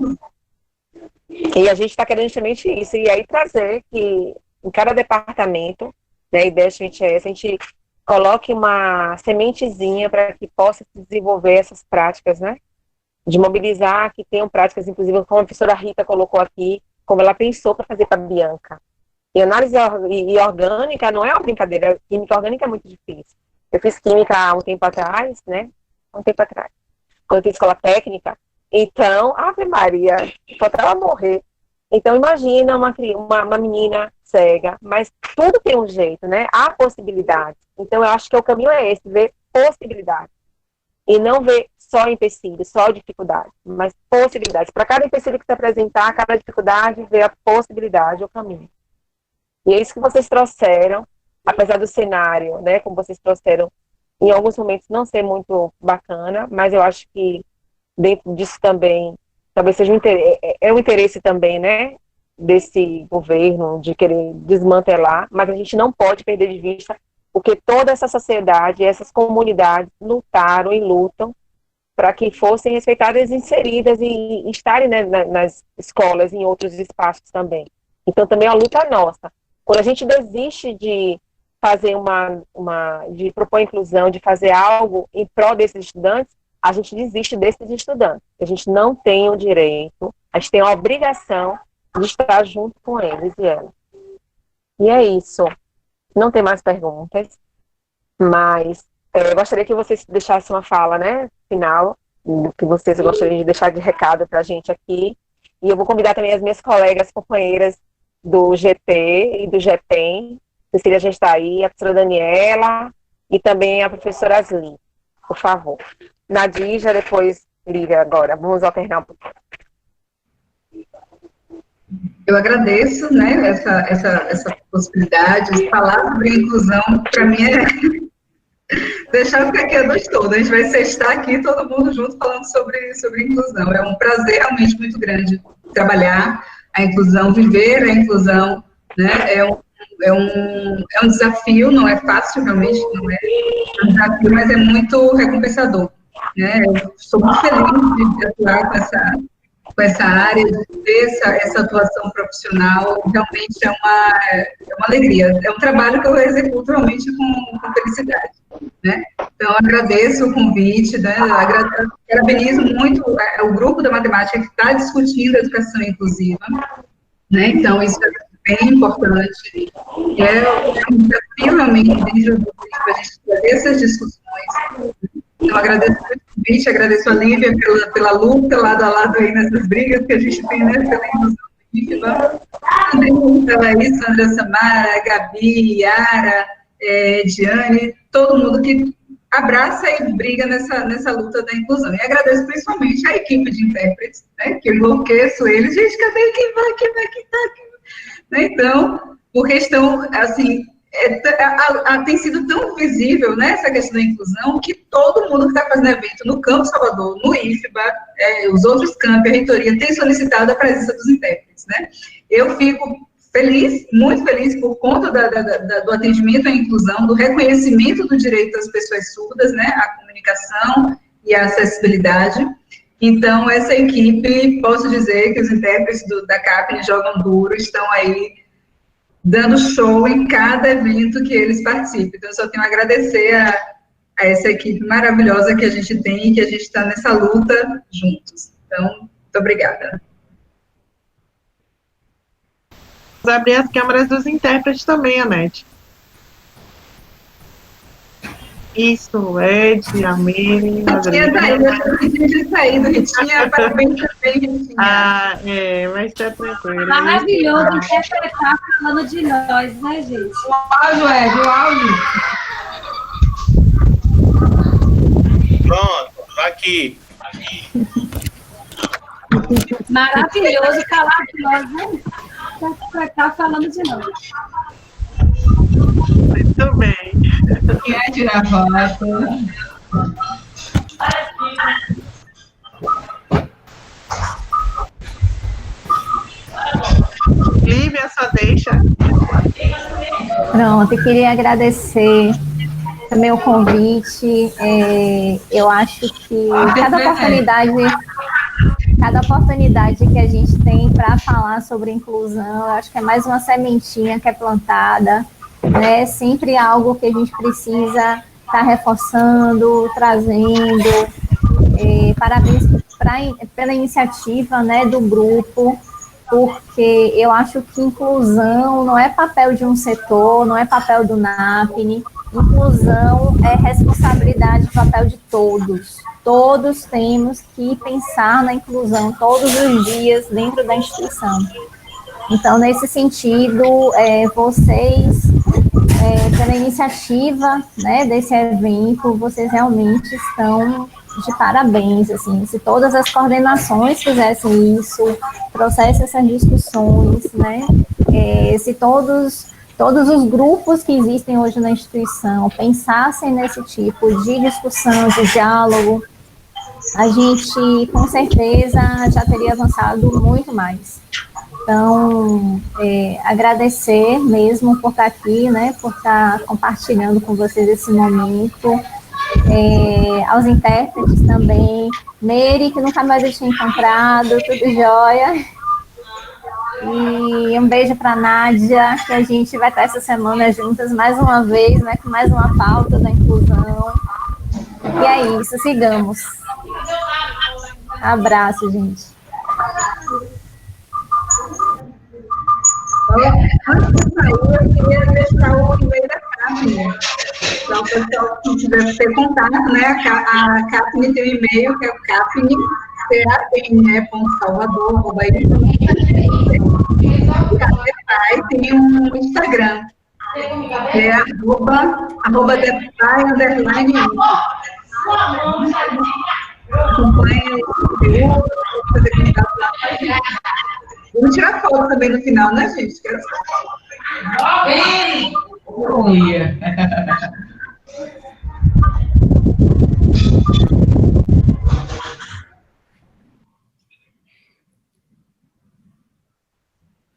E a gente está querendo justamente isso, e aí trazer que em cada departamento, né, a ideia justamente é essa, a gente coloque uma sementezinha para que possa se desenvolver essas práticas, né? De mobilizar, que tenham práticas, inclusive, como a professora Rita colocou aqui, como ela pensou para fazer para a Bianca. E análise orgânica não é uma brincadeira, química orgânica é muito difícil. Eu fiz química há um tempo atrás, né? Quando eu fiz escola técnica, então, Ave Maria, faltava morrer. Então, imagina uma menina cega, mas tudo tem um jeito, né? Há possibilidades. Então, eu acho que o caminho é esse, ver possibilidades. E não ver só empecilhos, só dificuldades, mas possibilidades. Para cada empecilho que se apresentar, cada dificuldade, ver a possibilidade, o caminho. E é isso que vocês trouxeram, apesar do cenário, né, como vocês trouxeram, em alguns momentos não ser muito bacana, mas eu acho que dentro disso também, talvez seja um interesse também, né, desse governo, de querer desmantelar, mas a gente não pode perder de vista porque toda essa sociedade, essas comunidades lutaram e lutam para que fossem respeitadas e inseridas e estarem, né, nas escolas e em outros espaços também. Então também é uma luta nossa. Quando a gente desiste de fazer de propor inclusão, de fazer algo em prol desses estudantes, a gente desiste desses estudantes. A gente não tem o direito, a gente tem a obrigação de estar junto com eles e elas. E é isso. Não tem mais perguntas, mas eu gostaria que vocês deixassem uma fala, né, final, que vocês gostariam de deixar de recado para a gente aqui. E eu vou convidar também as minhas colegas, companheiras do GT e do GEPEM. Cecília já está aí, a professora Daniela e também a professora Asli, por favor. Nadija, depois Lívia agora. Vamos alternar um pouquinho. Eu agradeço, né, essa possibilidade. Falar sobre inclusão, para mim, deixar ficar aqui a noite toda. A gente vai estar aqui, todo mundo junto, falando sobre inclusão. É um prazer realmente muito grande trabalhar a inclusão, viver a inclusão, né, é um desafio, não é fácil, realmente, não é um desafio, mas é muito recompensador, né. Eu sou muito feliz de atuar com essa área, de ter essa atuação profissional, realmente é uma alegria. É um trabalho que eu executo realmente com felicidade, né? Então, eu agradeço o convite, né? Parabenizo muito o grupo da matemática que está discutindo a educação inclusiva, né? Então, isso é bem importante. É um desafio, realmente, dentro do grupo, a gente fazer essas discussões. Então, agradeço muito o convite, agradeço a Lívia pela luta lado a lado aí nessas brigas que a gente tem, né, pela inclusão do IFBA. Também pela aí, Sandra Samara, Gabi, Yara, Diane, todo mundo que abraça e briga nessa luta da inclusão. E agradeço principalmente a equipe de intérpretes, né, que eu enlouqueço eles. Gente, cadê quem vai, que tá aqui? Né, então, porque estão, assim, tem sido tão visível, né, essa questão da inclusão, que todo mundo que está fazendo evento no Campo Salvador, no IFBA, os outros campos, a reitoria, tem solicitado a presença dos intérpretes, né. Eu fico feliz, muito feliz, por conta do atendimento à inclusão, do reconhecimento do direito das pessoas surdas, né, à comunicação e à acessibilidade. Então, essa equipe, posso dizer que os intérpretes da CAPES jogam duro, estão aí dando show em cada evento que eles participam. Então, eu só tenho a agradecer a essa equipe maravilhosa que a gente tem e que a gente está nessa luta juntos. Então, muito obrigada. Vamos abrir as câmeras dos intérpretes também, Anete. Isso, Ed, Amiri, Ritinha tá aí, eu tinha saído, Ritinha, parabéns também, Ritinha. Mas tá tranquilo. Maravilhoso interpretar falando de nós, né, gente? O áudio, Ed, o áudio. Pronto, aqui. Maravilhoso falar de nós, né? Interpretar falando de nós. Muito bem. Quer tirar foto? Lívia, só deixa. Pronto, eu queria agradecer também o convite. Eu acho que cada oportunidade que a gente tem para falar sobre inclusão, eu acho que é mais uma sementinha que é plantada, né? Sempre algo que a gente precisa estar reforçando, trazendo. Parabéns pela iniciativa, né, do grupo, porque eu acho que inclusão não é papel de um setor, não é papel do NAPNE. Inclusão é responsabilidade, papel de todos. Todos temos que pensar na inclusão todos os dias dentro da instituição. Então, nesse sentido, vocês, pela iniciativa, né, desse evento, vocês realmente estão de parabéns, assim, se todas as coordenações fizessem isso, trouxessem essas discussões, né, se todos os grupos que existem hoje na instituição pensassem nesse tipo de discussão, de diálogo, a gente, com certeza, já teria avançado muito mais. Então, agradecer mesmo por estar aqui, né, por estar compartilhando com vocês esse momento, aos intérpretes também, Mary, que nunca mais eu tinha encontrado, tudo jóia. E um beijo para a Nádia, que a gente vai estar essa semana juntas mais uma vez, né, com mais uma pauta da inclusão. E é isso, sigamos. Abraço, gente. Antes de sair, eu queria deixar o e-mail da Capne. Então, o pessoal que tiver ter contato, né? A Capne tem um e-mail, que é o Capne, né? Salvador, tem um Instagram, que é @DEPAI_. Acompanhe o conteúdo, fazer contato lá com a gente. Vamos tirar foto também no final, né, gente? Quero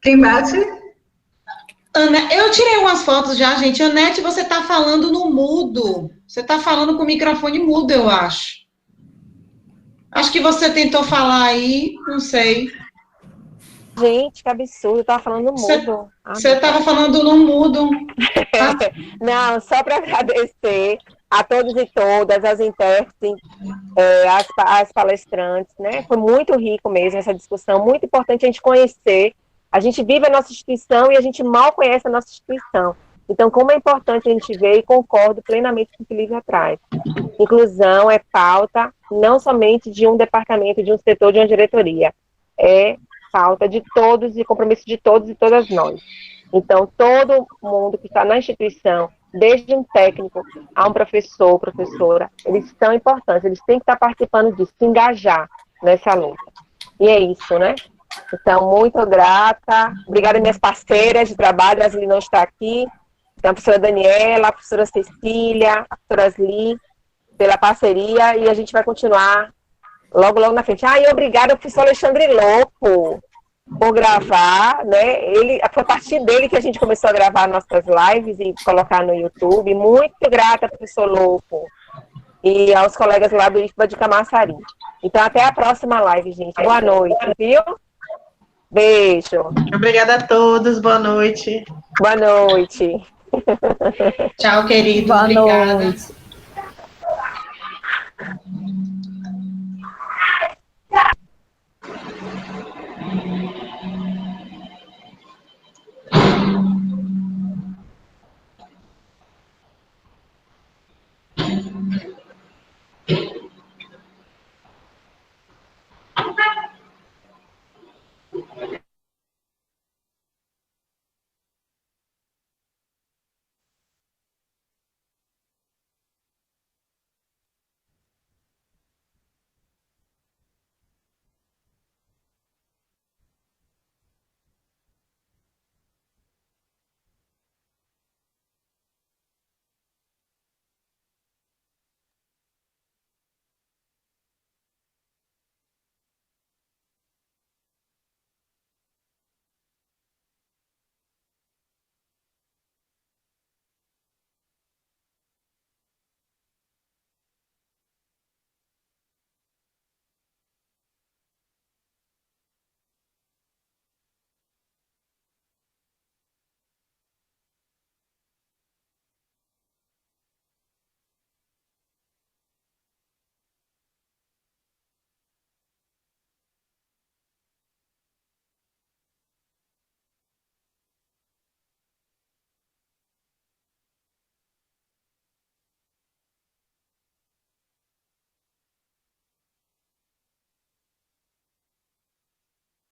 Quem bate? Ana, eu tirei umas fotos já, gente. Anete, você está falando no mudo. Você está falando com o microfone mudo, eu acho. Acho que você tentou falar aí, não sei. Gente, que absurdo, eu tava falando no mudo. Você estava falando no mudo. Não, só para agradecer a todos e todas, as intérpretes, as palestrantes, né? Foi muito rico mesmo essa discussão, muito importante a gente conhecer. A gente vive a nossa instituição e a gente mal conhece a nossa instituição. Então, como é importante a gente ver, e concordo plenamente com o que o Lívia traz. Inclusão é pauta não somente de um departamento, de um setor, de uma diretoria. É pauta de todos e compromisso de todos e todas nós. Então, todo mundo que está na instituição, desde um técnico a um professor, professora, eles são importantes, eles têm que estar participando disso, se engajar nessa luta. E é isso, né? Então, muito grata. Obrigada, minhas parceiras de trabalho. A Asli não está aqui. Então, a professora Daniela, a professora Cecília, a professora Asli, pela parceria. E a gente vai continuar logo na frente. E obrigada ao professor Alexandre Lopo por gravar, né? Foi a partir dele que a gente começou a gravar nossas lives e colocar no YouTube. Muito grata, professor Lopo. E aos colegas lá do IFBA de Camaçari. Então, até a próxima live, gente. Boa noite, viu? Beijo. Obrigada a todos, boa noite. Boa noite. Tchau, querido. Boa Obrigada. noite.